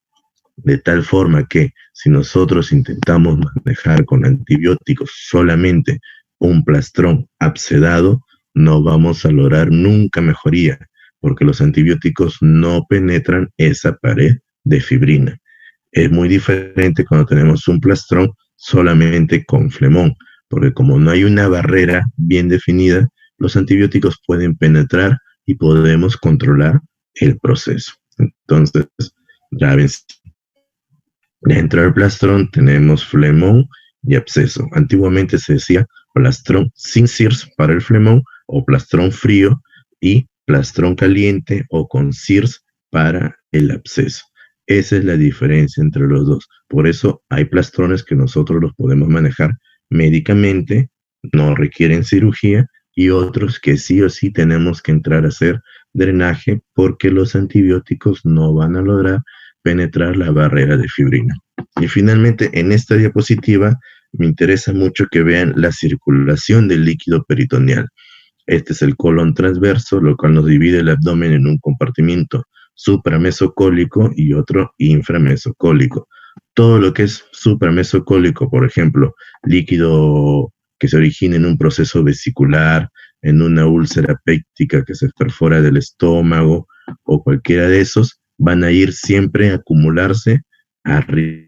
De tal forma que si nosotros intentamos manejar con antibióticos solamente un plastrón abscedado, no vamos a lograr nunca mejoría, porque los antibióticos no penetran esa pared de fibrina. Es muy diferente cuando tenemos un plastrón solamente con flemón, porque como no hay una barrera bien definida, los antibióticos pueden penetrar y podemos controlar el proceso. Entonces, grábense. Dentro del plastrón tenemos flemón y absceso. Antiguamente se decía plastrón sin CIRS para el flemón o plastrón frío y plastrón caliente o con CIRS para el absceso. Esa es la diferencia entre los dos. Por eso hay plastrones que nosotros los podemos manejar médicamente, no requieren cirugía, y otros que sí o sí tenemos que entrar a hacer drenaje porque los antibióticos no van a lograr penetrar la barrera de fibrina. Y finalmente, en esta diapositiva, me interesa mucho que vean la circulación del líquido peritoneal. Este es el colon transverso, lo cual nos divide el abdomen en un compartimiento supramesocólico y otro inframesocólico. Todo lo que es supramesocólico, por ejemplo, líquido que se origina en un proceso vesicular, en una úlcera péptica que se perfora del estómago o cualquiera de esos, van a ir siempre a acumularse arriba.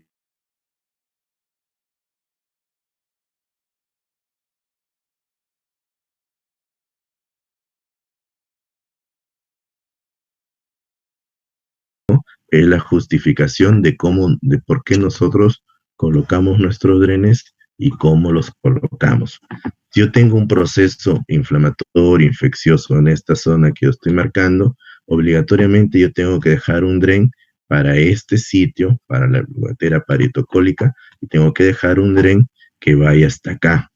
Es la justificación de por qué nosotros colocamos nuestros drenes y cómo los colocamos. Si yo tengo un proceso inflamatorio, infeccioso en esta zona que yo estoy marcando, obligatoriamente yo tengo que dejar un dren para este sitio, para la gotera paritocólica, y tengo que dejar un dren que vaya hasta acá,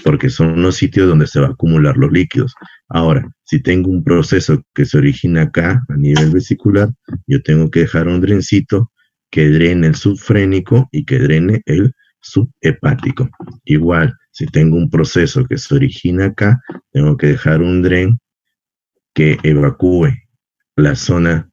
porque son los sitios donde se va a acumular los líquidos. Ahora, si tengo un proceso que se origina acá, a nivel vesicular, yo tengo que dejar un drencito que drene el subfrénico y que drene el subhepático. Igual, si tengo un proceso que se origina acá, tengo que dejar un dren que evacúe la zona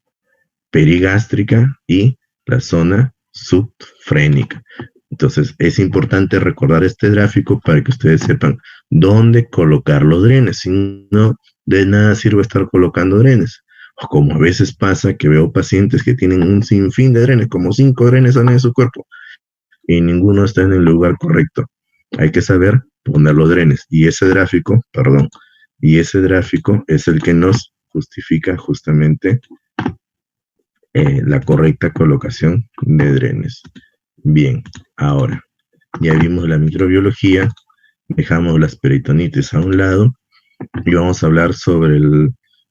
perigástrica y la zona subfrénica. Entonces, es importante recordar este gráfico para que ustedes sepan dónde colocar los drenes. Si no, de nada sirve estar colocando drenes. O como a veces pasa que veo pacientes que tienen un sinfín de drenes, como 5 drenes en su cuerpo, y ninguno está en el lugar correcto. Hay que saber poner los drenes. Y ese gráfico es el que nos justifica justamente la correcta colocación de drenes. Bien, ahora, ya vimos la microbiología, dejamos las peritonitis a un lado y vamos a hablar sobre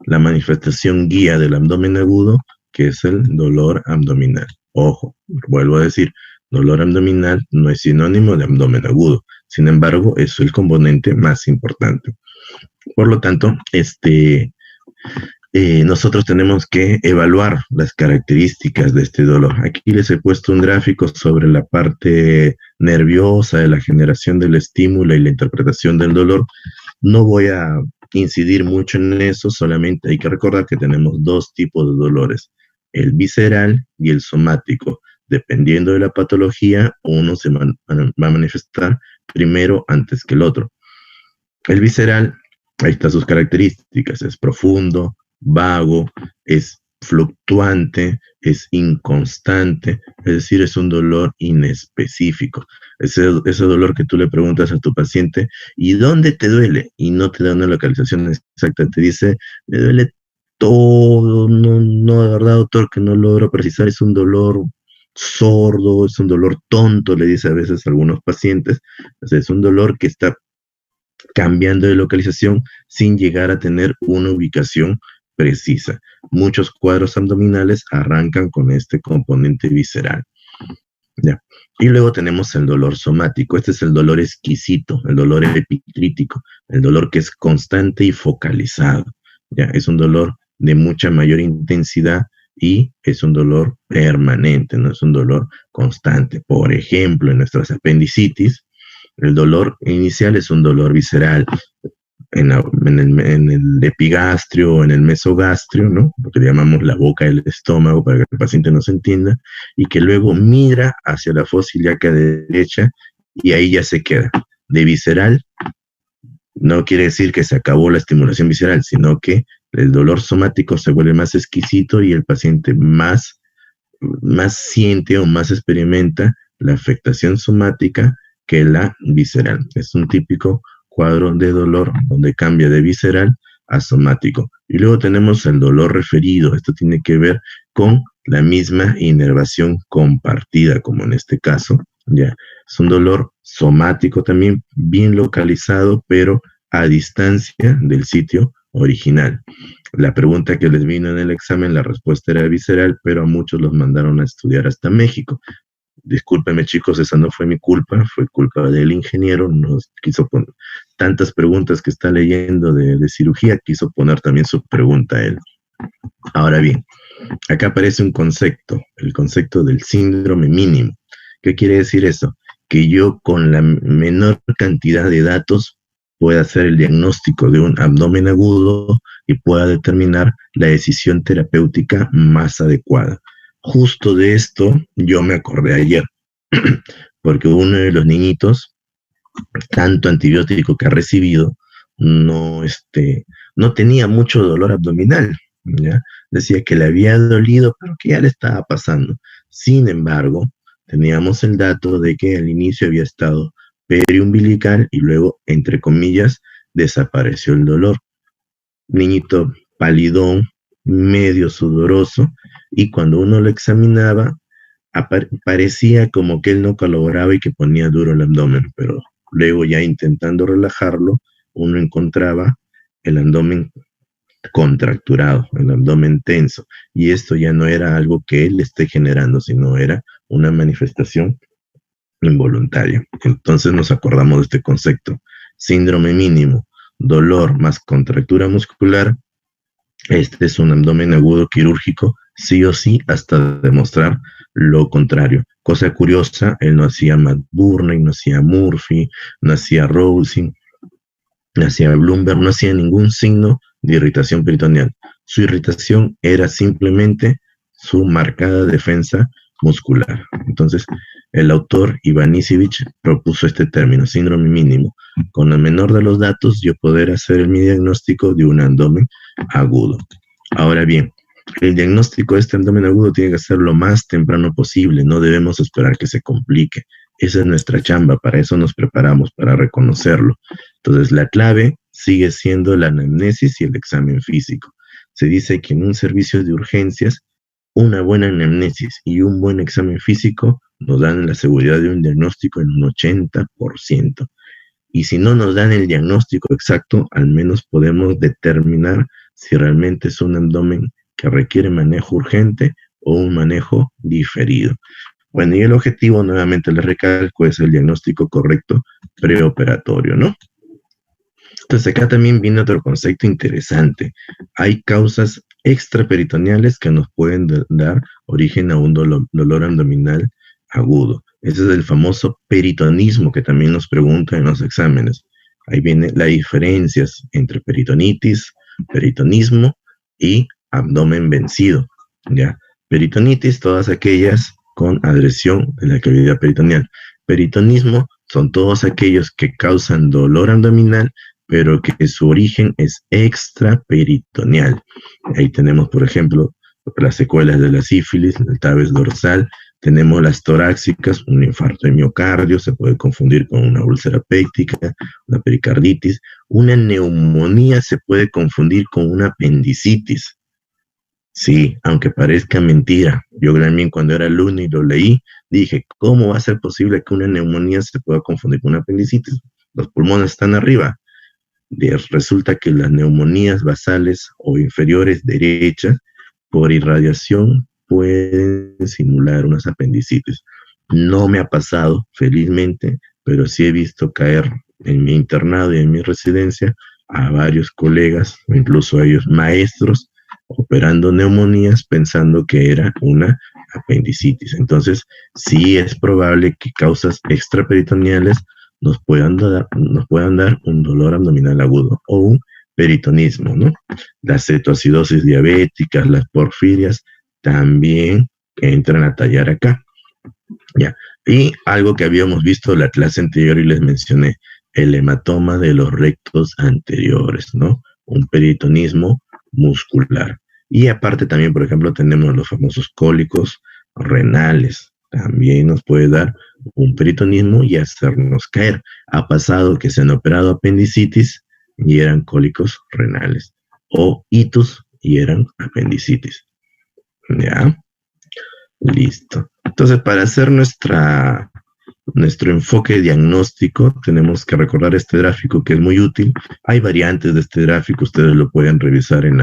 la manifestación guía del abdomen agudo, que es el dolor abdominal. Ojo, vuelvo a decir, dolor abdominal no es sinónimo de abdomen agudo, sin embargo, es el componente más importante. Por lo tanto, nosotros tenemos que evaluar las características de este dolor. Aquí les he puesto un gráfico sobre la parte nerviosa de la generación del estímulo y la interpretación del dolor. No voy a incidir mucho en eso, solamente hay que recordar que tenemos 2 tipos de dolores, el visceral y el somático. Dependiendo de la patología, uno se va a manifestar primero antes que el otro. El visceral, ahí están sus características, es profundo, vago, es fluctuante, es inconstante, es decir, es un dolor inespecífico. Ese dolor que tú le preguntas a tu paciente, ¿y dónde te duele? Y no te da una localización exacta, te dice, me duele todo, no, de verdad, doctor, que no logro precisar, es un dolor sordo, es un dolor tonto, le dice a veces a algunos pacientes, o sea, es un dolor que está cambiando de localización sin llegar a tener una ubicación precisa. Muchos cuadros abdominales arrancan con este componente visceral. ¿Ya? Y luego tenemos el dolor somático. Este es el dolor exquisito, el dolor epicrítico, el dolor que es constante y focalizado. ¿Ya? Es un dolor de mucha mayor intensidad y es un dolor permanente, no es un dolor constante. Por ejemplo, en nuestras apendicitis, el dolor inicial es un dolor visceral, en el epigastrio o en el mesogastrio, ¿no? Lo que le llamamos la boca del estómago para que el paciente nos entienda, y que luego mira hacia la fosa ilíaca derecha y ahí ya se queda. De visceral no quiere decir que se acabó la estimulación visceral, sino que el dolor somático se vuelve más exquisito y el paciente más siente o más experimenta la afectación somática que la visceral. Es un típico cuadro de dolor donde cambia de visceral a somático. Y luego tenemos el dolor referido. Esto tiene que ver con la misma inervación compartida, como en este caso. Ya. Es un dolor somático también, bien localizado, pero a distancia del sitio original. La pregunta que les vino en el examen, la respuesta era visceral, pero a muchos los mandaron a estudiar hasta México. Discúlpeme, chicos, esa no fue mi culpa, fue culpa del ingeniero, nos quiso poner tantas preguntas que está leyendo de cirugía, quiso poner también su pregunta a él. Ahora bien, acá aparece un concepto, el concepto del síndrome mínimo. ¿Qué quiere decir eso? Que yo con la menor cantidad de datos pueda hacer el diagnóstico de un abdomen agudo y pueda determinar la decisión terapéutica más adecuada. Justo de esto yo me acordé ayer, porque uno de los niñitos, tanto antibiótico que ha recibido, no tenía mucho dolor abdominal, ¿ya? Decía que le había dolido, pero que ya le estaba pasando. Sin embargo, teníamos el dato de que al inicio había estado periumbilical y luego, entre comillas, desapareció el dolor. Niñito palidón, medio sudoroso, y cuando uno lo examinaba, parecía como que él no colaboraba y que ponía duro el abdomen, pero luego ya intentando relajarlo, uno encontraba el abdomen contracturado, el abdomen tenso, y esto ya no era algo que él esté generando, sino era una manifestación involuntaria. Entonces nos acordamos de este concepto: síndrome mínimo, dolor más contractura muscular. Este es un abdomen agudo quirúrgico, sí o sí, hasta demostrar lo contrario. Cosa curiosa, él no hacía Matt Burney, no hacía Murphy, no hacía Rousing, no hacía Bloomberg, no hacía ningún signo de irritación peritoneal. Su irritación era simplemente su marcada defensa muscular. Entonces, el autor Ivanisevic propuso este término, síndrome mínimo. Con el menor de los datos, yo poder hacer mi diagnóstico de un abdomen agudo. Ahora bien, el diagnóstico de este abdomen agudo tiene que ser lo más temprano posible, no debemos esperar que se complique. Esa es nuestra chamba, para eso nos preparamos, para reconocerlo. Entonces, la clave sigue siendo la anamnesis y el examen físico. Se dice que en un servicio de urgencias, una buena anamnesis y un buen examen físico nos dan la seguridad de un diagnóstico en un 80%. Y si no nos dan el diagnóstico exacto, al menos podemos determinar si realmente es un abdomen que requiere manejo urgente o un manejo diferido. Bueno, y el objetivo, nuevamente les recalco, es el diagnóstico correcto preoperatorio, ¿no? Entonces acá también viene otro concepto interesante. Hay causas extraperitoneales que nos pueden dar origen a un dolor abdominal agudo. Ese es el famoso peritonismo que también nos preguntan en los exámenes. Ahí viene las diferencias entre peritonitis, peritonismo y abdomen vencido. ¿Ya? Peritonitis, todas aquellas con adhesión de la cavidad peritoneal. Peritonismo son todos aquellos que causan dolor abdominal, pero que su origen es extraperitoneal. Ahí tenemos, por ejemplo, las secuelas de la sífilis, el tabes dorsal, tenemos las torácicas, un infarto de miocardio, se puede confundir con una úlcera péptica, una pericarditis, una neumonía se puede confundir con una apendicitis. Sí, aunque parezca mentira, yo también cuando era alumno y lo leí, dije, ¿cómo va a ser posible que una neumonía se pueda confundir con una apendicitis? Los pulmones están arriba. Resulta que las neumonías basales o inferiores derechas por irradiación pueden simular unas apendicitis. No me ha pasado, felizmente, pero sí he visto caer en mi internado y en mi residencia a varios colegas, incluso a ellos maestros, operando neumonías pensando que era una apendicitis. Entonces, sí es probable que causas extraperitoneales nos puedan dar un dolor abdominal agudo o un peritonismo, ¿no? Las cetoacidosis diabéticas, las porfirias, también entran a tallar acá. Ya. Y algo que habíamos visto en la clase anterior y les mencioné, el hematoma de los rectos anteriores, ¿no? Un peritonismo muscular. Y aparte también, por ejemplo, tenemos los famosos cólicos renales. También nos puede dar un peritonismo y hacernos caer. Ha pasado que se han operado apendicitis y eran cólicos renales. O itus y eran apendicitis. ¿Ya? Listo. Entonces, para hacer nuestro enfoque diagnóstico, tenemos que recordar este gráfico que es muy útil. Hay variantes de este gráfico, ustedes lo pueden revisar en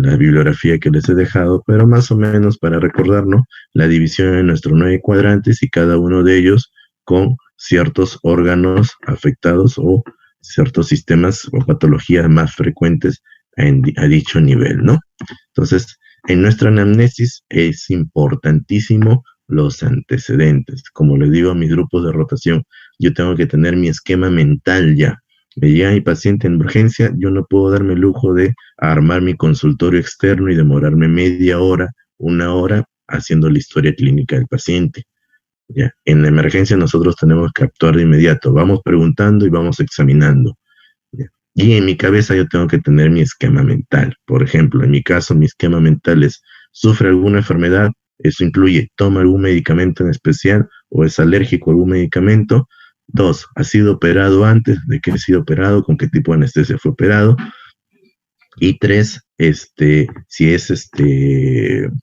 la bibliografía que les he dejado, pero más o menos para recordarnos la división en nuestros 9 cuadrantes y cada uno de ellos con ciertos órganos afectados o ciertos sistemas o patologías más frecuentes a dicho nivel, ¿no? Entonces, en nuestra anamnesis es importantísimo los antecedentes. Como les digo a mis grupos de rotación, yo tengo que tener mi esquema mental ya. Me llega mi paciente en urgencia, yo no puedo darme el lujo de armar mi consultorio externo y demorarme media hora, una hora haciendo la historia clínica del paciente. ¿Ya? En la emergencia nosotros tenemos que actuar de inmediato. Vamos preguntando y vamos examinando. ¿Ya? Y en mi cabeza yo tengo que tener mi esquema mental. Por ejemplo, en mi caso, mi esquema mental es, ¿sufre alguna enfermedad? Eso incluye, ¿toma algún medicamento en especial o es alérgico a algún medicamento? 2, ¿ha sido operado antes? ¿De qué ha sido operado? ¿Con qué tipo de anestesia fue operado? Y 3, si es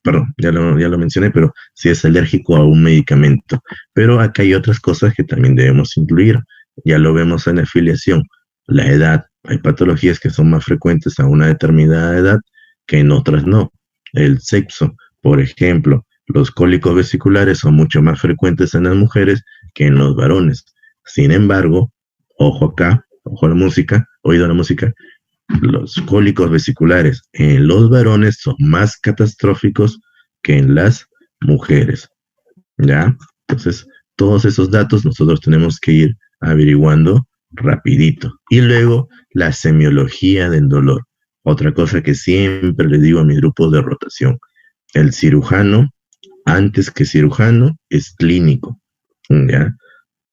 perdón, ya lo mencioné, pero si es alérgico a un medicamento. Pero acá hay otras cosas que también debemos incluir. Ya lo vemos en la afiliación. La edad. Hay patologías que son más frecuentes a una determinada edad que en otras no. El sexo, por ejemplo, los cólicos vesiculares son mucho más frecuentes en las mujeres que en los varones. Sin embargo, ojo acá, ojo a la música, oído a la música, los cólicos vesiculares en los varones son más catastróficos que en las mujeres. ¿Ya? Entonces, todos esos datos nosotros tenemos que ir averiguando rapidito. Y luego, la semiología del dolor. Otra cosa que siempre le digo a mis grupos de rotación. El cirujano, antes que cirujano, es clínico. ¿Ya?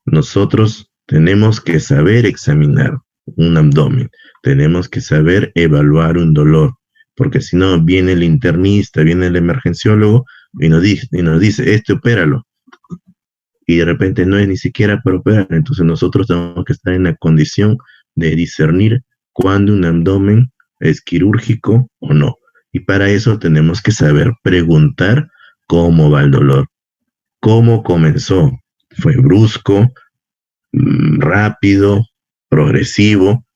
Nosotros tenemos que saber examinar un abdomen, tenemos que saber evaluar un dolor, porque si no, viene el internista, viene el emergenciólogo y nos dice, opéralo, y de repente no es ni siquiera para operar. Entonces nosotros tenemos que estar en la condición de discernir cuándo un abdomen es quirúrgico o no. Y para eso tenemos que saber preguntar cómo va el dolor, cómo comenzó. ¿Fue brusco, rápido, progresivo?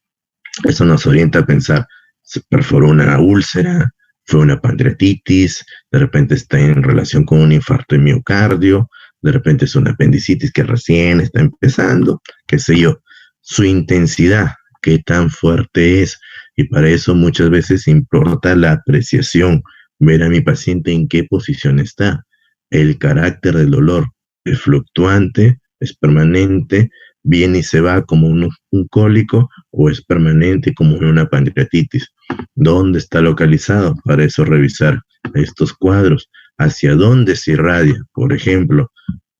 Eso nos orienta a pensar, se perforó una úlcera, fue una pancreatitis, de repente está en relación con un infarto de miocardio, de repente es una apendicitis que recién está empezando, qué sé yo. Su intensidad, qué tan fuerte es. Y para eso muchas veces importa la apreciación, ver a mi paciente en qué posición está. El carácter del dolor es fluctuante, es permanente, viene y se va como un cólico, o es permanente como una pancreatitis. ¿Dónde está localizado? Para eso revisar estos cuadros. ¿Hacia dónde se irradia? Por ejemplo,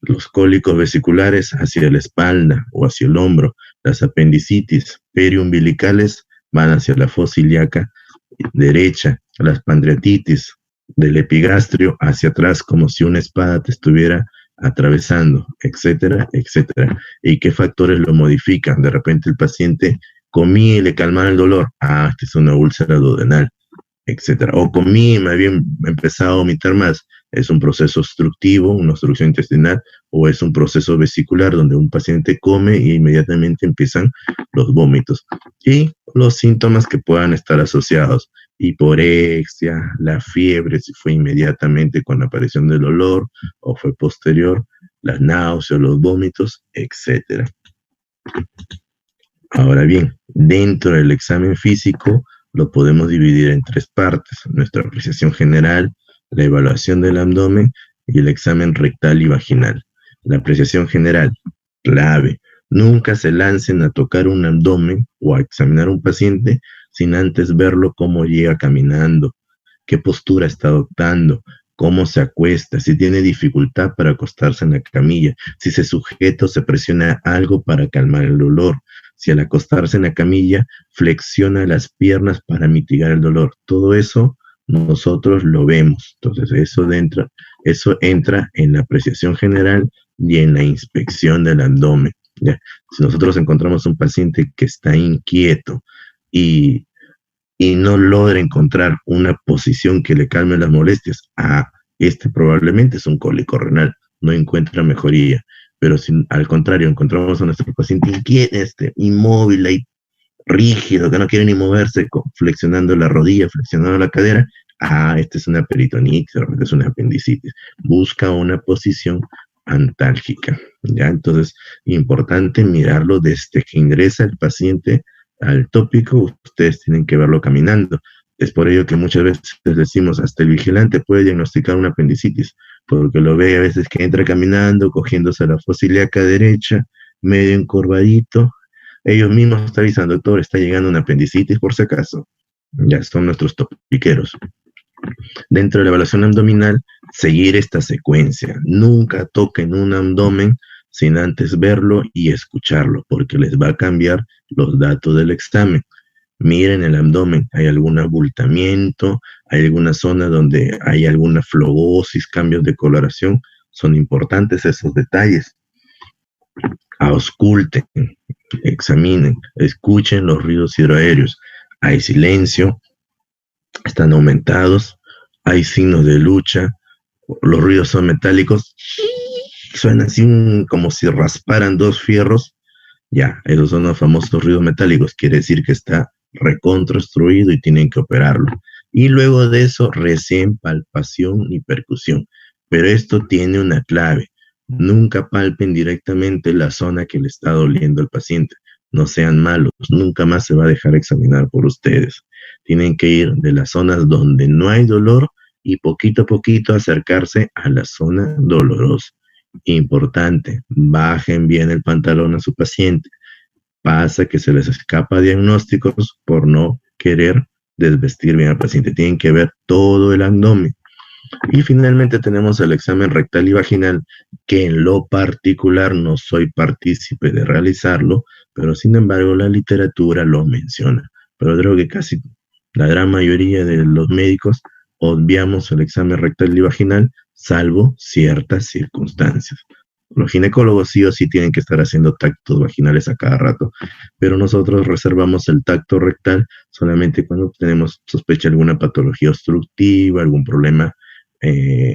los cólicos vesiculares hacia la espalda o hacia el hombro. Las apendicitis periumbilicales van hacia la fosa ilíaca derecha. Las pancreatitis del epigastrio hacia atrás, como si una espada te estuviera atravesando, etcétera, etcétera. ¿Y qué factores lo modifican? De repente el paciente comía y le calmaba el dolor. Ah, esta es una úlcera duodenal, etcétera. O comí y me había empezado a vomitar más. Es un proceso obstructivo, una obstrucción intestinal, o es un proceso vesicular donde un paciente come y inmediatamente empiezan los vómitos. Y los síntomas que puedan estar asociados: hiporexia, la fiebre, si fue inmediatamente con la aparición del dolor o fue posterior, las náuseas, los vómitos, etcétera. Ahora bien, dentro del examen físico lo podemos dividir en tres partes: nuestra apreciación general, la evaluación del abdomen y el examen rectal y vaginal. La apreciación general, clave. Nunca se lancen a tocar un abdomen o a examinar un paciente sin antes verlo cómo llega caminando, qué postura está adoptando, cómo se acuesta, si tiene dificultad para acostarse en la camilla, si se sujeta o se presiona algo para calmar el dolor, si al acostarse en la camilla flexiona las piernas para mitigar el dolor. Todo eso nosotros lo vemos. Entonces eso entra en la apreciación general y en la inspección del abdomen. ¿Ya? Si nosotros encontramos un paciente que está inquieto y, y no logra encontrar una posición que le calme las molestias, probablemente es un cólico renal, no encuentra mejoría. Pero si al contrario encontramos a nuestro paciente inquieto, inmóvil y rígido, que no quiere ni moverse, flexionando la rodilla, flexionando la cadera, esta es una peritonitis, de repente es una apendicitis. Busca una posición antálgica, ¿ya? Entonces, importante mirarlo desde que ingresa el paciente al tópico. Ustedes tienen que verlo caminando. Es por ello que muchas veces decimos, hasta el vigilante puede diagnosticar una apendicitis, porque lo ve a veces que entra caminando, cogiéndose la fosa ilíaca derecha, medio encorvadito. Ellos mismos están avisando: doctor, está llegando una apendicitis por si acaso. Ya son nuestros topiqueros. Dentro de la evaluación abdominal, seguir esta secuencia. Nunca toquen un abdomen sin antes verlo y escucharlo, porque les va a cambiar los datos del examen. Miren el abdomen, ¿hay algún abultamiento? ¿Hay alguna zona donde hay alguna flogosis, cambios de coloración? Son importantes esos detalles. Ausculten, examinen, escuchen los ruidos hidroaéreos. ¿Hay silencio? están aumentados, hay signos de lucha, los ruidos son metálicos, suena así como si rasparan dos fierros. Ya, esos son los famosos ruidos metálicos, quiere decir que está reconstruido y tienen que operarlo. Y luego de eso, recién palpación y percusión. Pero esto tiene una clave. Nunca palpen directamente la zona que le está doliendo al paciente. No sean malos, nunca más se va a dejar examinar por ustedes. Tienen que ir de las zonas donde no hay dolor y poquito a poquito acercarse a la zona dolorosa. Importante, bajen bien el pantalón a su paciente. Pasa que se les escapa diagnósticos por no querer desvestir bien al paciente. Tienen que ver todo el abdomen. Y finalmente tenemos el examen rectal y vaginal, que en lo particular no soy partícipe de realizarlo, pero sin embargo la literatura lo menciona. Pero creo que casi la gran mayoría de los médicos obviamos el examen rectal y vaginal, salvo ciertas circunstancias. Los ginecólogos sí o sí tienen que estar haciendo tactos vaginales a cada rato, pero nosotros reservamos el tacto rectal solamente cuando tenemos sospecha de alguna patología obstructiva, algún problema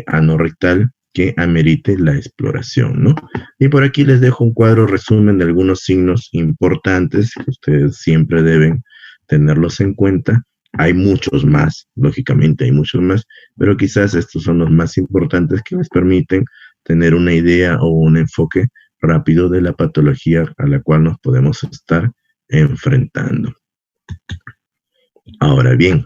anorrectal que amerite la exploración, ¿no? Y por aquí les dejo un cuadro resumen de algunos signos importantes que ustedes siempre deben tenerlos en cuenta. Hay muchos más, lógicamente hay muchos más, pero quizás estos son los más importantes que les permiten tener una idea o un enfoque rápido de la patología a la cual nos podemos estar enfrentando. Ahora bien,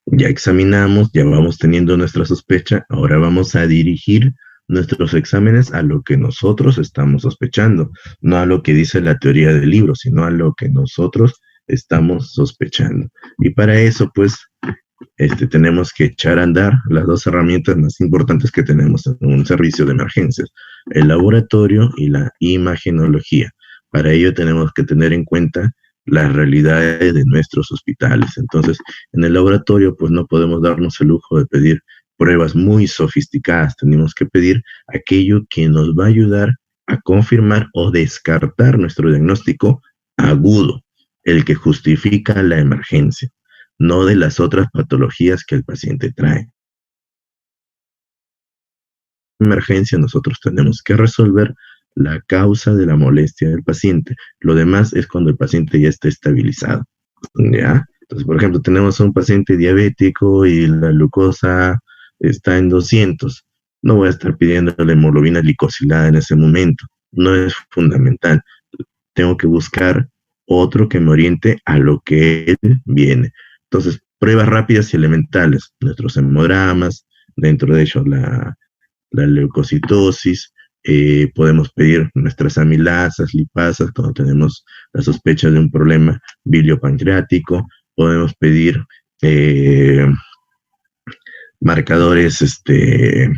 ya examinamos, ya vamos teniendo nuestra sospecha, ahora vamos a dirigir nuestros exámenes a lo que nosotros estamos sospechando, no a lo que dice la teoría del libro, sino a lo que nosotros estamos sospechando. Y para eso, pues, tenemos que echar a andar las dos herramientas más importantes que tenemos en un servicio de emergencias, el laboratorio y la imagenología. Para ello tenemos que tener en cuenta las realidades de nuestros hospitales. Entonces, en el laboratorio, pues no podemos darnos el lujo de pedir pruebas muy sofisticadas. Tenemos que pedir aquello que nos va a ayudar a confirmar o descartar nuestro diagnóstico agudo, el que justifica la emergencia, no de las otras patologías que el paciente trae. En emergencia, nosotros tenemos que resolver la causa de la molestia del paciente. Lo demás es cuando el paciente ya está estabilizado, ¿ya? Entonces, por ejemplo, tenemos a un paciente diabético y la glucosa está en 200. No voy a estar pidiéndole hemoglobina glicosilada en ese momento. No es fundamental. Tengo que buscar otro que me oriente a lo que él viene. Entonces, pruebas rápidas y elementales. Nuestros hemogramas, dentro de ellos la leucocitosis. Podemos pedir nuestras amilasas, lipasas, cuando tenemos la sospecha de un problema biliopancreático. Podemos pedir marcadores de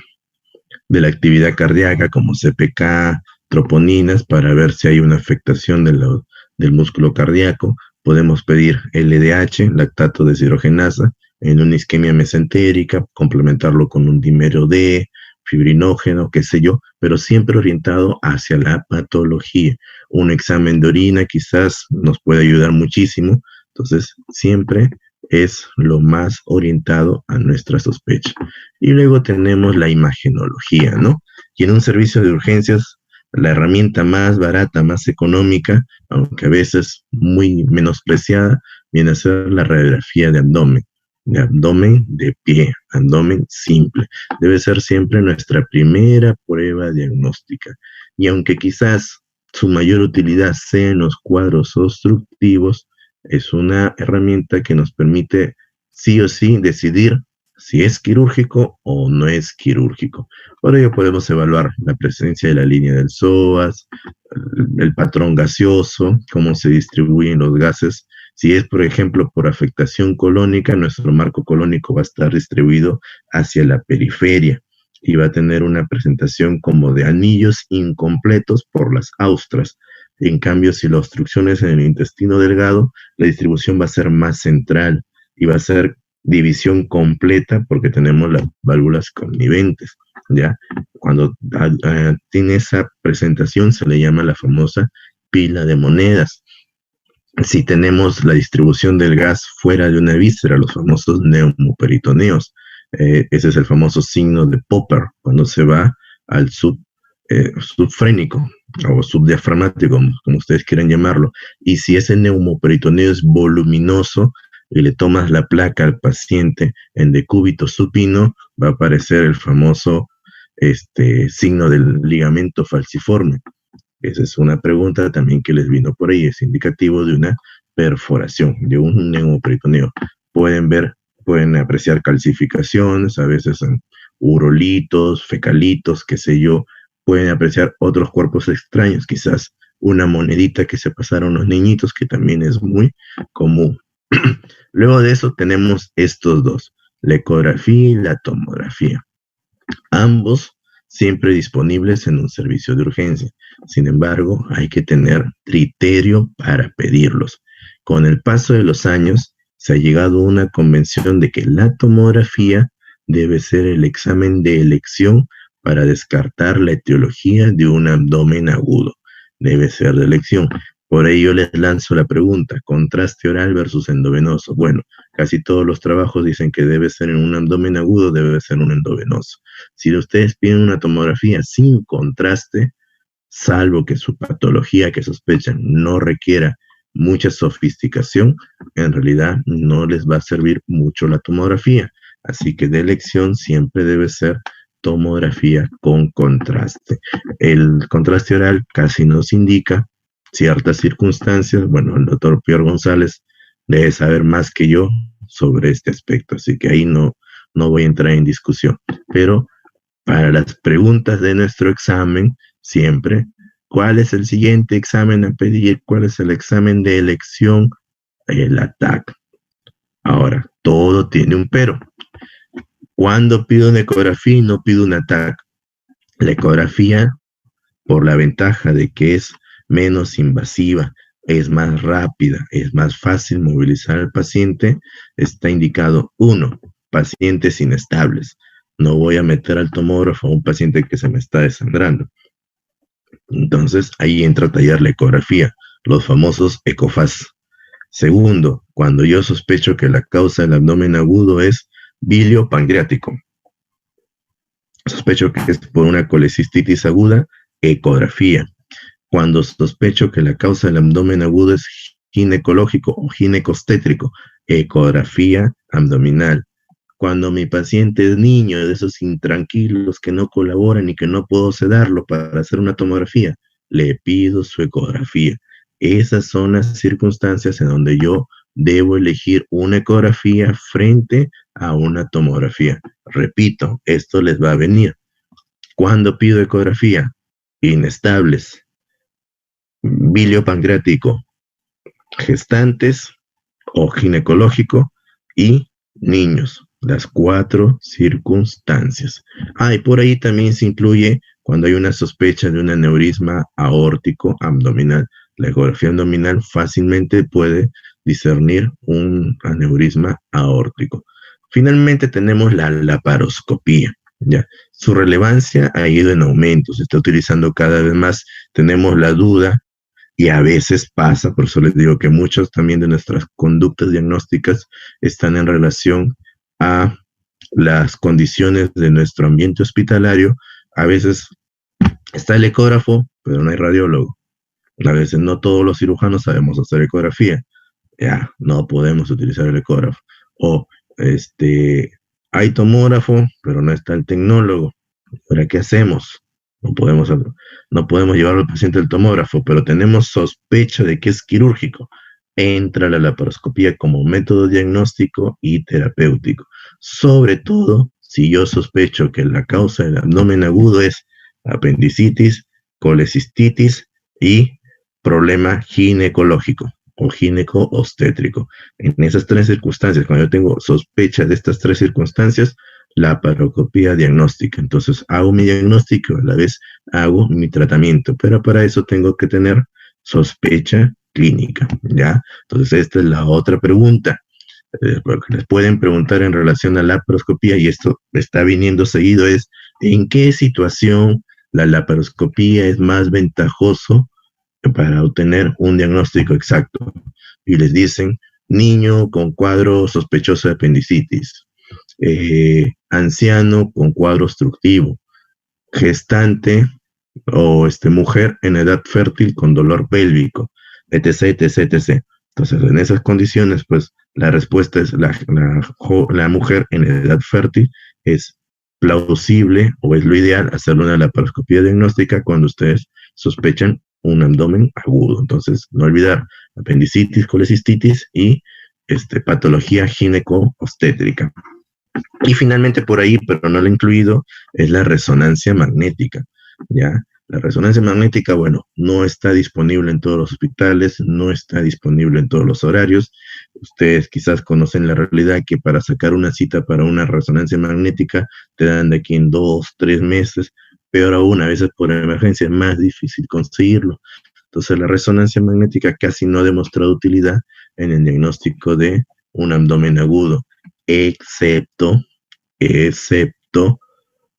la actividad cardíaca, como CPK, troponinas, para ver si hay una afectación del músculo cardíaco. Podemos pedir LDH, lactato deshidrogenasa, en una isquemia mesentérica, complementarlo con un dímero D, fibrinógeno, qué sé yo, pero siempre orientado hacia la patología. Un examen de orina quizás nos puede ayudar muchísimo, entonces siempre es lo más orientado a nuestra sospecha. Y luego tenemos la imagenología, ¿no? Y en un servicio de urgencias, la herramienta más barata, más económica, aunque a veces muy menospreciada, viene a ser la radiografía de abdomen de pie, abdomen simple. Debe ser siempre nuestra primera prueba diagnóstica. Y aunque quizás su mayor utilidad sea en los cuadros obstructivos, es una herramienta que nos permite sí o sí decidir si es quirúrgico o no es quirúrgico. Por ello podemos evaluar la presencia de la línea del psoas, el patrón gaseoso, cómo se distribuyen los gases. Si es, por ejemplo, por afectación colónica, nuestro marco colónico va a estar distribuido hacia la periferia y va a tener una presentación como de anillos incompletos por las austras. En cambio, si la obstrucción es en el intestino delgado, la distribución va a ser más central y va a ser división completa porque tenemos las válvulas conniventes, ¿ya? Cuando tiene esa presentación se le llama la famosa pila de monedas. si tenemos la distribución del gas fuera de una víscera, los famosos neumoperitoneos. Ese es el famoso signo de Popper, cuando se va al subfrénico o subdiafragmático, como ustedes quieran llamarlo. Y si ese neumoperitoneo es voluminoso y le tomas la placa al paciente en decúbito supino, va a aparecer el famoso signo del ligamento falciforme. Esa es una pregunta también que les vino por ahí. Es indicativo de una perforación, de un neumoperitoneo. Pueden apreciar calcificaciones, a veces en urolitos, fecalitos, qué sé yo. Pueden apreciar otros cuerpos extraños, quizás una monedita que se pasaron los niñitos, que también es muy común. Luego de eso tenemos estos dos, la ecografía y la tomografía. Ambos siempre disponibles en un servicio de urgencia. Sin embargo, hay que tener criterio para pedirlos. Con el paso de los años, se ha llegado a una convención de que la tomografía debe ser el examen de elección para descartar la etiología de un abdomen agudo. Debe ser de elección. Por ello les lanzo la pregunta, contraste oral versus endovenoso. Bueno, casi todos los trabajos dicen que debe ser en un abdomen agudo, debe ser un endovenoso. Si ustedes piden una tomografía sin contraste, salvo que su patología que sospechan no requiera mucha sofisticación, en realidad no les va a servir mucho la tomografía. Así que de elección siempre debe ser tomografía con contraste. El contraste oral casi nos indica ciertas circunstancias. Bueno, el doctor Pierre González debe saber más que yo sobre este aspecto, así que ahí no voy a entrar en discusión. Pero para las preguntas de nuestro examen, siempre, ¿cuál es el siguiente examen a pedir? ¿Cuál es el examen de elección? El ATAC. Ahora, todo tiene un pero. ¿Cuándo pido una ecografía y no pido un ATAC? La ecografía, por la ventaja de que es menos invasiva, es más rápida, es más fácil movilizar al paciente, está indicado, 1, pacientes inestables. No voy a meter al tomógrafo a un paciente que se me está desangrando. Entonces, ahí entra a tallar la ecografía, los famosos ECOFAS. Segundo, cuando yo sospecho que la causa del abdomen agudo es bilio pancreático. Sospecho que es por una colecistitis aguda, ecografía. Cuando sospecho que la causa del abdomen agudo es ginecológico o ginecostétrico, ecografía abdominal. Cuando mi paciente es niño, de esos intranquilos que no colaboran y que no puedo sedarlo para hacer una tomografía, le pido su ecografía. Esas son las circunstancias en donde yo debo elegir una ecografía frente a una tomografía. Repito, esto les va a venir. ¿Cuándo pido ecografía? Inestables, bilio pancreático, gestantes o ginecológico y niños. Las 4 circunstancias. Y por ahí también se incluye cuando hay una sospecha de un aneurisma aórtico abdominal. La ecografía abdominal fácilmente puede discernir un aneurisma aórtico. Finalmente tenemos la laparoscopía. ¿Ya? Su relevancia ha ido en aumento, se está utilizando cada vez más. Tenemos la duda y a veces pasa, por eso les digo que muchos también de nuestras conductas diagnósticas están en relación a las condiciones de nuestro ambiente hospitalario. A veces está el ecógrafo, pero no hay radiólogo. A veces no todos los cirujanos sabemos hacer ecografía. Ya, no podemos utilizar el ecógrafo. O hay tomógrafo, pero no está el tecnólogo. ¿Ahora qué hacemos? No podemos llevar al paciente al tomógrafo, pero tenemos sospecha de que es quirúrgico. Entra la laparoscopía como método diagnóstico y terapéutico. Sobre todo si yo sospecho que la causa del abdomen agudo es apendicitis, colecistitis y problema ginecológico o gineco-obstétrico. En esas 3 circunstancias, cuando yo tengo sospecha de estas 3 circunstancias, la laparoscopía diagnóstica. Entonces hago mi diagnóstico, a la vez hago mi tratamiento, pero para eso tengo que tener sospecha clínica, ¿ya? Entonces esta es la otra pregunta. Lo que les pueden preguntar en relación a la laparoscopía, y esto está viniendo seguido, es ¿en qué situación la laparoscopía es más ventajoso para obtener un diagnóstico exacto? y les dicen niño con cuadro sospechoso de apendicitis, anciano con cuadro obstructivo, gestante o mujer en edad fértil con dolor pélvico, etc, etc, etc. Entonces, en esas condiciones, pues la respuesta es la mujer en edad fértil es plausible o es lo ideal hacerle una laparoscopía diagnóstica cuando ustedes sospechan un abdomen agudo. Entonces, no olvidar apendicitis, colecistitis y patología gineco-obstétrica. Y finalmente por ahí, pero no lo he incluido, es la resonancia magnética, ¿ya? La resonancia magnética, bueno, no está disponible en todos los hospitales, no está disponible en todos los horarios. Ustedes quizás conocen la realidad que para sacar una cita para una resonancia magnética te dan de aquí en 2, 3 meses. Peor aún, a veces por emergencia es más difícil conseguirlo. Entonces la resonancia magnética casi no ha demostrado utilidad en el diagnóstico de un abdomen agudo, excepto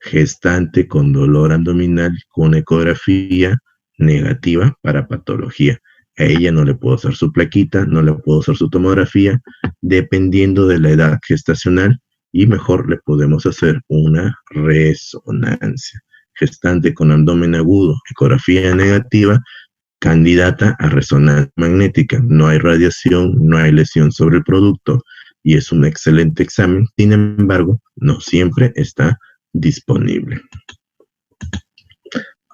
gestante con dolor abdominal con ecografía negativa para patología. A ella no le puedo hacer su plaquita, no le puedo hacer su tomografía, dependiendo de la edad gestacional, y mejor le podemos hacer una resonancia. Gestante con abdomen agudo, ecografía negativa, candidata a resonancia magnética. No hay radiación, no hay lesión sobre el producto y es un excelente examen. Sin embargo, no siempre está disponible.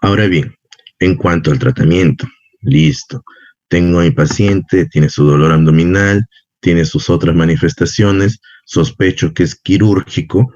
Ahora bien, en cuanto al tratamiento, listo. Tengo a mi paciente, tiene su dolor abdominal, tiene sus otras manifestaciones, sospecho que es quirúrgico,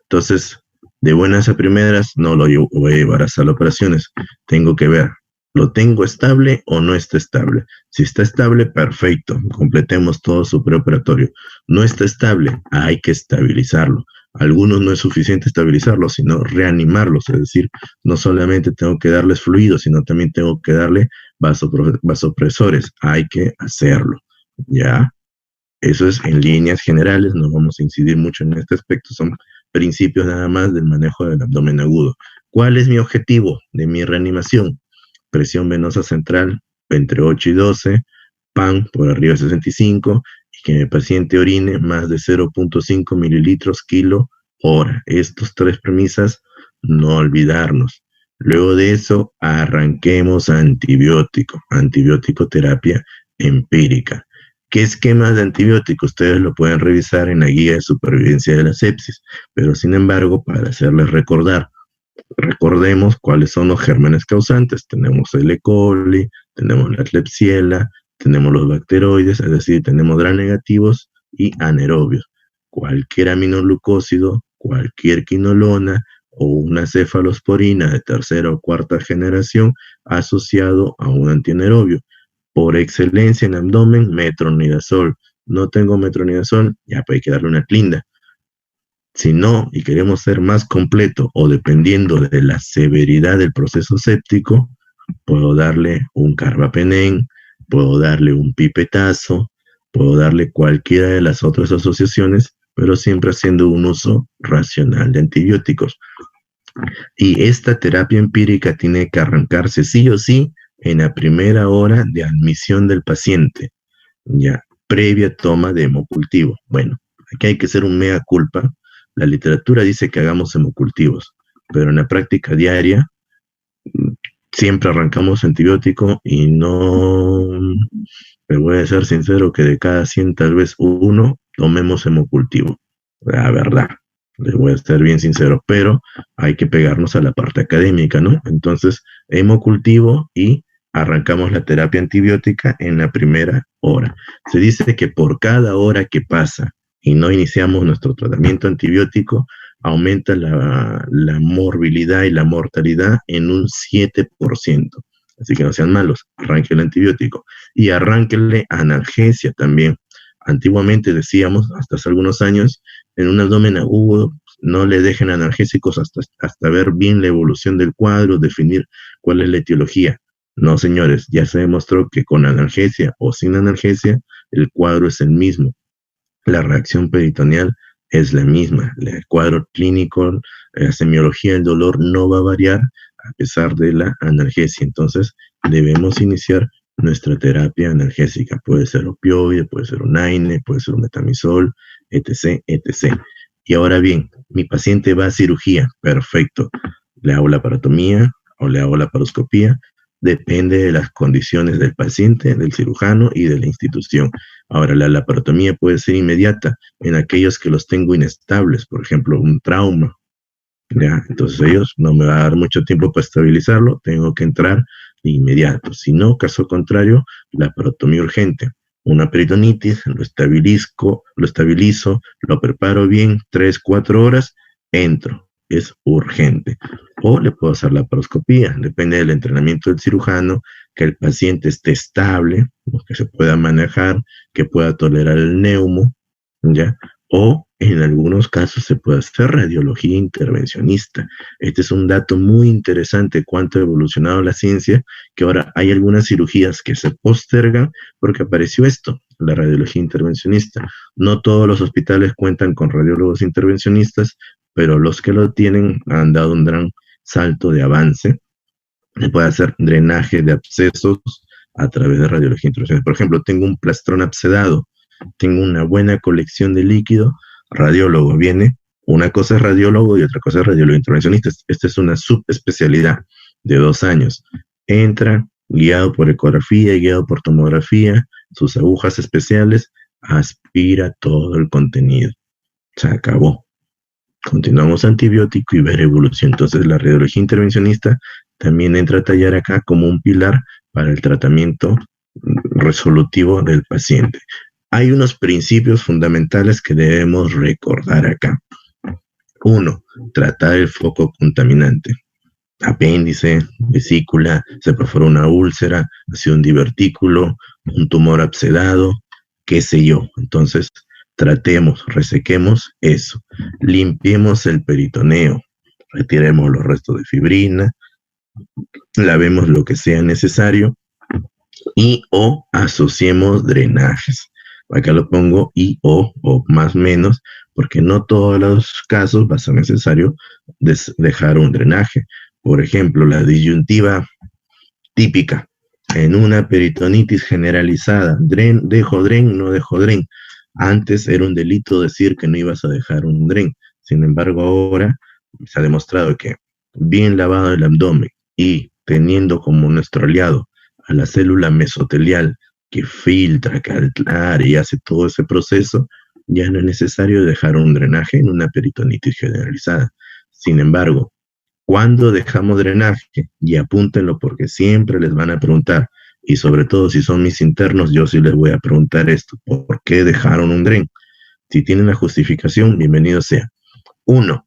entonces de buenas a primeras no lo voy a llevar a sala de operaciones. Tengo que ver, ¿lo tengo estable o no está estable? Si está estable, perfecto, completemos todo su preoperatorio. No está estable, hay que estabilizarlo. Algunos no es suficiente estabilizarlos, sino reanimarlos, es decir, no solamente tengo que darles fluidos, sino también tengo que darle vasopresores, hay que hacerlo, ¿ya? Eso es en líneas generales, no vamos a incidir mucho en este aspecto, son principios nada más del manejo del abdomen agudo. ¿Cuál es mi objetivo de mi reanimación? Presión venosa central entre 8 y 12, PAN por arriba de 65, y que el paciente orine más de 0.5 mililitros kilo hora. Estas tres premisas, no olvidarnos. Luego de eso, arranquemos antibiótico terapia empírica. ¿Qué esquemas de antibiótico? Ustedes lo pueden revisar en la guía de supervivencia de la sepsis, pero sin embargo, para hacerles recordar, recordemos cuáles son los gérmenes causantes. Tenemos el E. coli, tenemos la Klebsiella, tenemos los bacteroides, es decir, tenemos gram negativos y anaerobios. Cualquier aminoglucósido, cualquier quinolona o una cefalosporina de tercera o cuarta generación asociado a un antianaerobio. Por excelencia en abdomen, metronidazol. No tengo metronidazol, ya pues hay que darle una clinda. Si no, y queremos ser más completo o dependiendo de la severidad del proceso séptico, puedo darle un carbapenén, puedo darle un pipetazo, puedo darle cualquiera de las otras asociaciones, pero siempre haciendo un uso racional de antibióticos. Y esta terapia empírica tiene que arrancarse sí o sí en la primera hora de admisión del paciente, ya previa toma de hemocultivo. Bueno, aquí hay que hacer un mea culpa. La literatura dice que hagamos hemocultivos, pero en la práctica diaria siempre arrancamos antibiótico y no, me voy a ser sincero que de cada 100 tal vez uno tomemos hemocultivo. La verdad, les voy a estar bien sincero, pero hay que pegarnos a la parte académica, ¿no? Entonces, hemocultivo y arrancamos la terapia antibiótica en la primera hora. Se dice que por cada hora que pasa y no iniciamos nuestro tratamiento antibiótico, aumenta la morbilidad y la mortalidad en un 7%. Así que no sean malos, arranque el antibiótico y arránquenle analgesia también. Antiguamente decíamos, hasta hace algunos años, en un abdomen agudo, no le dejen analgésicos hasta ver bien la evolución del cuadro, definir cuál es la etiología. No, señores, ya se demostró que con analgesia o sin analgesia, el cuadro es el mismo. La reacción peritoneal es la misma. El cuadro clínico, la semiología del dolor no va a variar a pesar de la analgesia. Entonces, debemos iniciar nuestra terapia analgésica. Puede ser opioide, puede ser un AINE, puede ser un metamizol, etc., etc. Y ahora bien, mi paciente va a cirugía, perfecto. Le hago la laparotomía o le hago la laparoscopía, depende de las condiciones del paciente, del cirujano y de la institución. Ahora, la laparotomía puede ser inmediata en aquellos que los tengo inestables, por ejemplo, un trauma. ¿Ya? Entonces ellos no me va a dar mucho tiempo para estabilizarlo, tengo que entrar de inmediato. Si no, caso contrario, la laparotomía urgente. Una peritonitis, lo estabilizo, lo preparo bien, 3, 4 horas, entro. Es urgente. O le puedo hacer la laparoscopía, depende del entrenamiento del cirujano, que el paciente esté estable, que se pueda manejar, que pueda tolerar el neumo, ¿ya? O en algunos casos se puede hacer radiología intervencionista. Este es un dato muy interesante, cuánto ha evolucionado la ciencia, que ahora hay algunas cirugías que se postergan porque apareció esto, la radiología intervencionista. No todos los hospitales cuentan con radiólogos intervencionistas, pero los que lo tienen han dado un gran salto de avance. Se puede hacer drenaje de abscesos a través de radiología intervencionista. Por ejemplo, tengo un plastrón abscedado, tengo una buena colección de líquido, radiólogo viene, una cosa es radiólogo y otra cosa es radiólogo intervencionista. Esta es una subespecialidad de 2 años. Entra guiado por ecografía, guiado por tomografía, sus agujas especiales, aspira todo el contenido. Se acabó. Continuamos antibiótico y ver evolución. Entonces la radiología intervencionista también entra a tallar acá como un pilar para el tratamiento resolutivo del paciente. Hay unos principios fundamentales que debemos recordar acá. 1. Tratar el foco contaminante. Apéndice, vesícula, se perforó una úlcera, ha sido un divertículo, un tumor abscedado, qué sé yo. Entonces, tratemos, resequemos eso. Limpiemos el peritoneo, retiremos los restos de fibrina, lavemos lo que sea necesario y o asociemos drenajes. Acá lo pongo y o más menos, porque no todos los casos va a ser necesario dejar un drenaje. Por ejemplo, la disyuntiva típica en una peritonitis generalizada, dejo dren, no dejo dren. Antes era un delito decir que no ibas a dejar un dren. Sin embargo, ahora se ha demostrado que bien lavado el abdomen y teniendo como nuestro aliado a la célula mesotelial que filtra, que aclara y hace todo ese proceso, ya no es necesario dejar un drenaje en una peritonitis generalizada. Sin embargo, cuando dejamos drenaje, y apúntenlo porque siempre les van a preguntar, y sobre todo si son mis internos, yo sí les voy a preguntar esto, ¿por qué dejaron un dren? Si tienen la justificación, bienvenido sea. 1.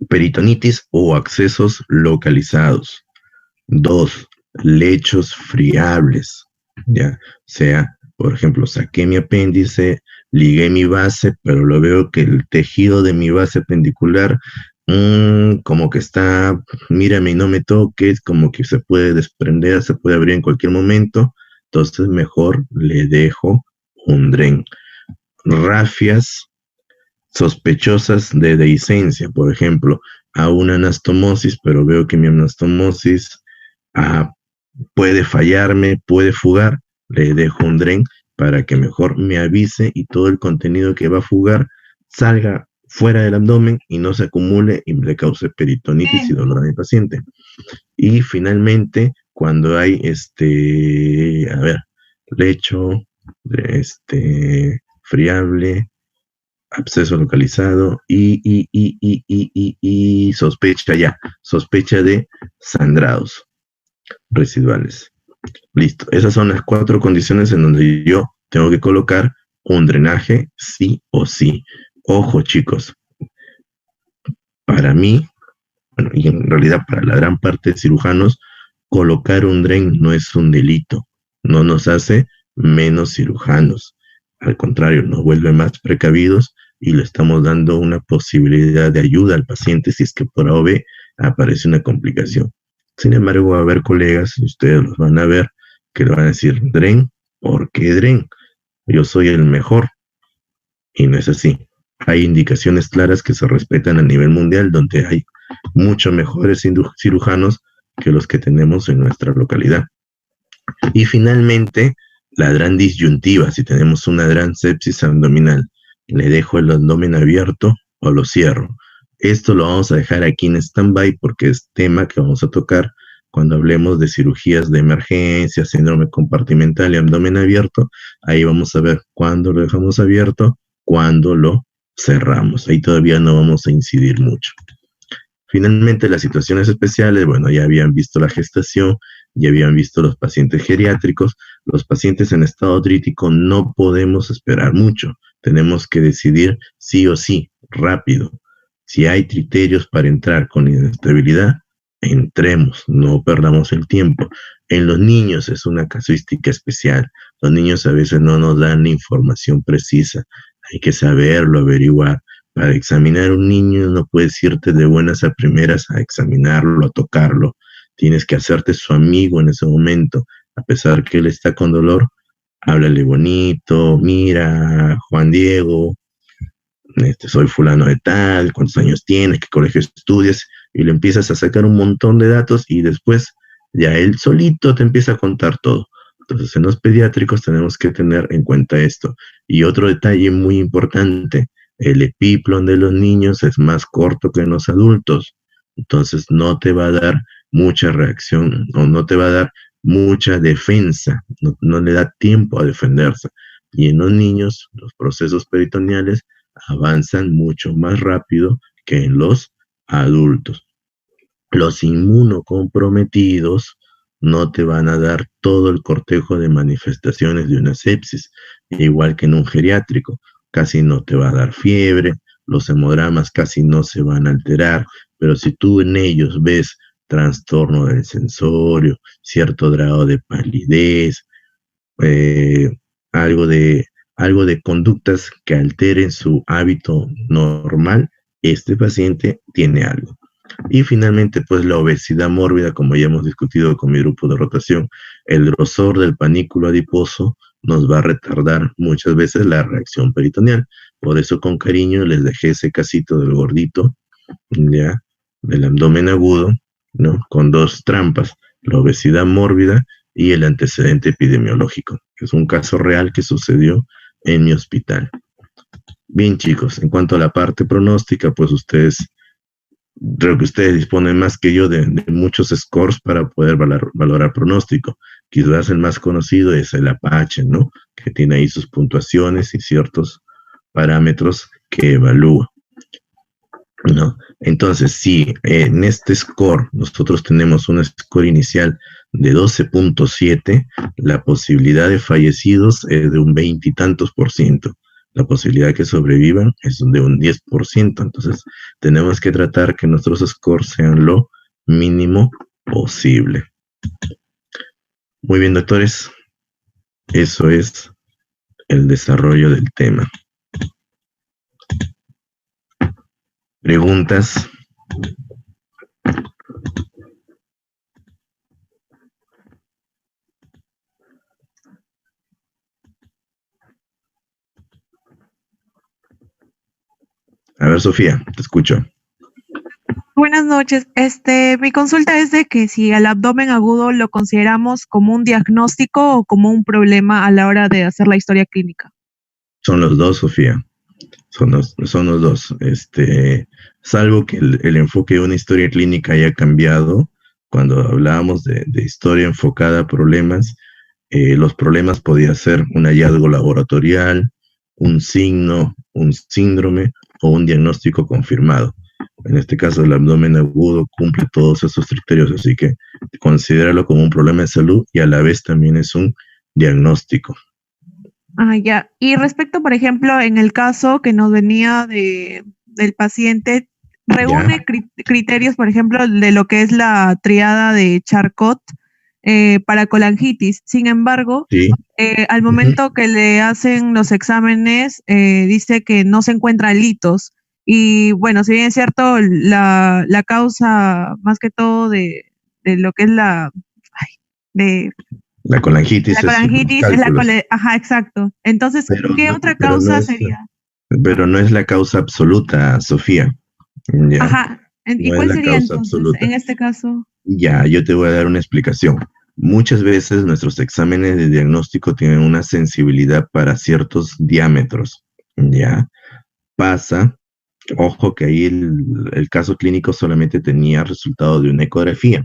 Peritonitis o accesos localizados. 2. Lechos friables. Ya sea, por ejemplo, saqué mi apéndice, ligué mi base, pero lo veo que el tejido de mi base pendicular como que está, mírame y no me toques, como que se puede desprender, se puede abrir en cualquier momento, entonces mejor le dejo un dren. Rafias sospechosas de dehiscencia, por ejemplo, a una anastomosis, pero veo que mi anastomosis puede fallarme, puede fugar, le dejo un dren para que mejor me avise y todo el contenido que va a fugar salga fuera del abdomen y no se acumule y le cause peritonitis y dolor a mi paciente. Y finalmente, cuando hay lecho, friable, absceso localizado y sospecha de sangrados residuales. Listo. Esas son las 4 condiciones en donde yo tengo que colocar un drenaje sí o sí. Ojo, chicos, para mí, bueno, y en realidad para la gran parte de cirujanos, colocar un dren no es un delito, no nos hace menos cirujanos. Al contrario, nos vuelve más precavidos y le estamos dando una posibilidad de ayuda al paciente si es que por A o B aparece una complicación. Sin embargo, va a haber colegas, y ustedes los van a ver, que le van a decir, dren, ¿por qué dren? Yo soy el mejor. Y no es así. Hay indicaciones claras que se respetan a nivel mundial, donde hay mucho mejores cirujanos que los que tenemos en nuestra localidad. Y finalmente, la gran disyuntiva, si tenemos una gran sepsis abdominal, ¿le dejo el abdomen abierto o lo cierro? Esto lo vamos a dejar aquí en stand-by porque es tema que vamos a tocar cuando hablemos de cirugías de emergencia, síndrome compartimental y abdomen abierto. Ahí vamos a ver cuándo lo dejamos abierto, cuándo lo cerramos. Ahí todavía no vamos a incidir mucho. Finalmente, las situaciones especiales, bueno, ya habían visto la gestación, ya habían visto los pacientes geriátricos, los pacientes en estado crítico no podemos esperar mucho, tenemos que decidir sí o sí, rápido. Si hay criterios para entrar con inestabilidad, entremos, no perdamos el tiempo. En los niños es una casuística especial, los niños a veces no nos dan la información precisa, hay que saberlo, averiguar. Para examinar a un niño no puedes irte de buenas a primeras a examinarlo, a tocarlo. Tienes que hacerte su amigo en ese momento. A pesar que él está con dolor, háblale bonito, mira, Juan Diego, soy fulano de tal, cuántos años tienes, qué colegio estudias, y le empiezas a sacar un montón de datos y después ya él solito te empieza a contar todo. Entonces en los pediátricos tenemos que tener en cuenta esto. Y otro detalle muy importante, el epiplon de los niños es más corto que en los adultos, entonces no te va a dar mucha reacción o no te va a dar mucha defensa, no le da tiempo a defenderse. Y en los niños los procesos peritoneales avanzan mucho más rápido que en los adultos. Los inmunocomprometidos no te van a dar todo el cortejo de manifestaciones de una sepsis, igual que en un geriátrico. Casi no te va a dar fiebre, los hemogramas casi no se van a alterar, pero si tú en ellos ves trastorno del sensorio, cierto grado de palidez, eh, algo de, algo de conductas que alteren su hábito normal, este paciente tiene algo. Y finalmente, pues la obesidad mórbida, como ya hemos discutido con mi grupo de rotación, el grosor del panículo adiposo nos va a retardar muchas veces la reacción peritoneal. Por eso con cariño les dejé ese casito del gordito, ya, del abdomen agudo, ¿no? Con dos trampas, la obesidad mórbida y el antecedente epidemiológico. Es un caso real que sucedió en mi hospital. Bien, chicos, en cuanto a la parte pronóstica, pues creo que ustedes disponen más que yo de muchos scores para poder valorar pronóstico. Quizás el más conocido es el Apache, ¿no? Que tiene ahí sus puntuaciones y ciertos parámetros que evalúa, ¿no? Entonces, si en este score nosotros tenemos un score inicial de 12.7, la posibilidad de fallecidos es de un 20 y tantos por ciento. La posibilidad de que sobrevivan es de un 10%. Entonces, tenemos que tratar que nuestros scores sean lo mínimo posible. Muy bien, doctores. Eso es el desarrollo del tema. ¿Preguntas? A ver, Sofía, te escucho. Buenas noches. Mi consulta es de que si el abdomen agudo lo consideramos como un diagnóstico o como un problema a la hora de hacer la historia clínica. Son los dos, Sofía. Son los dos. Salvo que el enfoque de una historia clínica haya cambiado, cuando hablábamos de historia enfocada a problemas, los problemas podían ser un hallazgo laboratorial, un signo, un síndrome o un diagnóstico confirmado. En este caso, el abdomen agudo cumple todos esos criterios, así que considéralo como un problema de salud y a la vez también es un diagnóstico. Ah, ya. Y respecto, por ejemplo, en el caso que nos venía del paciente, reúne criterios, por ejemplo, de lo que es la triada de Charcot para colangitis. Sin embargo, Sí. al momento que le hacen los exámenes, dice que no se encuentran litos. Y bueno, si bien es cierto, la causa más que todo de lo que es la colangitis es ajá, exacto. Entonces, ¿qué otra causa sería? Pero no es la causa absoluta, Sofía. Ya. Ajá. ¿Y No cuál es la sería causa entonces absoluta. en este caso? Ya, yo te voy a dar una explicación. Muchas veces nuestros exámenes de diagnóstico tienen una sensibilidad para ciertos diámetros, ¿ya? Pasa, ojo que ahí el caso clínico solamente tenía resultado de una ecografía.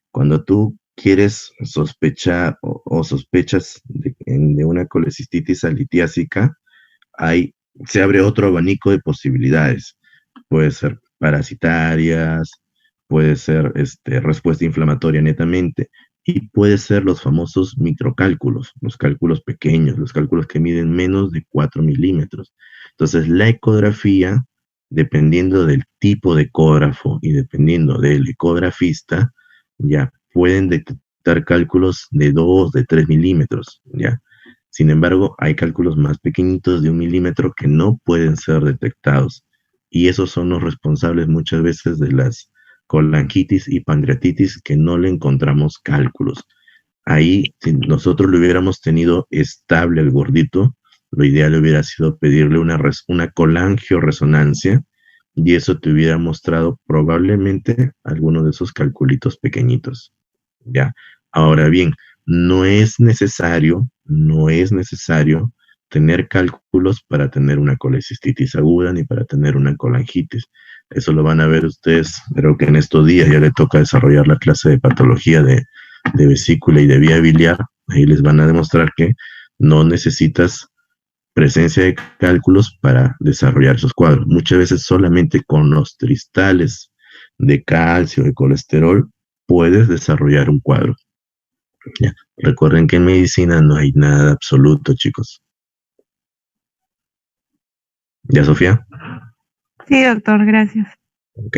Cuando tú quieres sospechar o sospechas de una colecistitis litiásica, se abre otro abanico de posibilidades. Puede ser parasitarias, puede ser respuesta inflamatoria netamente, y puede ser los famosos microcálculos, los cálculos pequeños, los cálculos que miden menos de 4 milímetros. Entonces, la ecografía, dependiendo del tipo de ecógrafo y dependiendo del ecografista, ya pueden detectar cálculos de 2, de 3 milímetros, ya. Sin embargo, hay cálculos más pequeñitos de 1 milímetro que no pueden ser detectados. Y esos son los responsables muchas veces de las colangitis y pancreatitis, que no le encontramos cálculos. Ahí, si nosotros lo hubiéramos tenido estable el gordito, lo ideal hubiera sido pedirle una colangioresonancia, y eso te hubiera mostrado probablemente alguno de esos calculitos pequeñitos. ¿Ya? Ahora bien, no es necesario tener cálculos para tener una colecistitis aguda ni para tener una colangitis. Eso lo van a ver ustedes, creo que en estos días ya le toca desarrollar la clase de patología de vesícula y de vía biliar. Ahí les van a demostrar que no necesitas presencia de cálculos para desarrollar esos cuadros. Muchas veces solamente con los cristales de calcio, de colesterol, puedes desarrollar un cuadro. ¿Ya? Recuerden que en medicina no hay nada absoluto, chicos. ¿Ya, Sofía? Sí, doctor, gracias. Ok.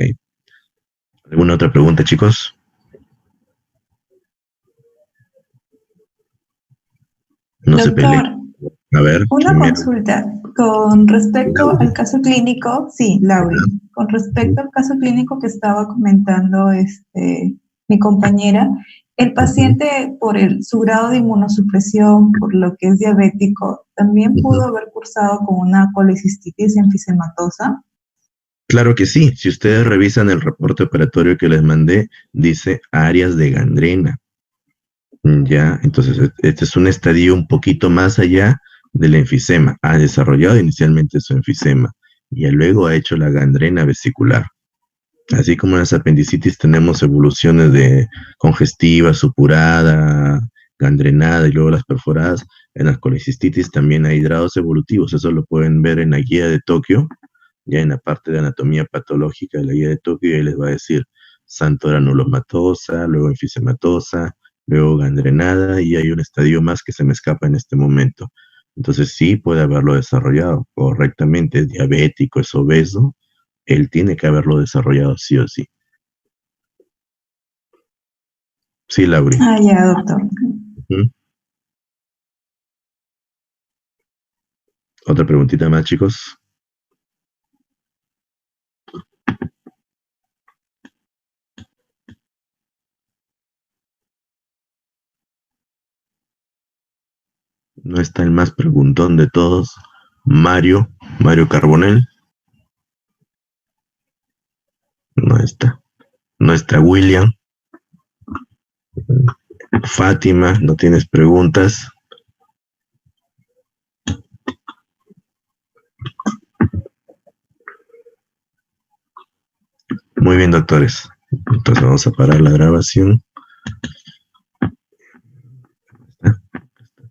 ¿Alguna otra pregunta, chicos? No se peleen. Doctor, A ver, una ¿quién me consulta con respecto Laura. al caso clínico, sí, Lauri, con respecto al caso clínico que estaba comentando mi compañera, el paciente por su grado de inmunosupresión, por lo que es diabético, también pudo haber cursado con una colecistitis enfisematosa. Claro que sí. Si ustedes revisan el reporte operatorio que les mandé, dice áreas de gangrena. Ya, entonces este es un estadio un poquito más allá del enfisema. Ha desarrollado inicialmente su enfisema y luego ha hecho la gangrena vesicular. Así como en las apendicitis tenemos evoluciones de congestiva, supurada, gangrenada y luego las perforadas, en las colecistitis también hay grados evolutivos. Eso lo pueden ver en la guía de Tokio, ya en la parte de anatomía patológica de la guía de Tokio, y ahí les va a decir santoranulomatosa, luego enfisematosa, luego gangrenada, y hay un estadio más que se me escapa en este momento. Entonces sí puede haberlo desarrollado correctamente, es diabético, es obeso, él tiene que haberlo desarrollado sí o sí. Sí, Lauri. Ah, ya, doctor. ¿Mm? Otra preguntita más, chicos. No está el más preguntón de todos, Mario Carbonell. No está. No está William. Fátima, no tienes preguntas. Muy bien, doctores. Entonces vamos a parar la grabación.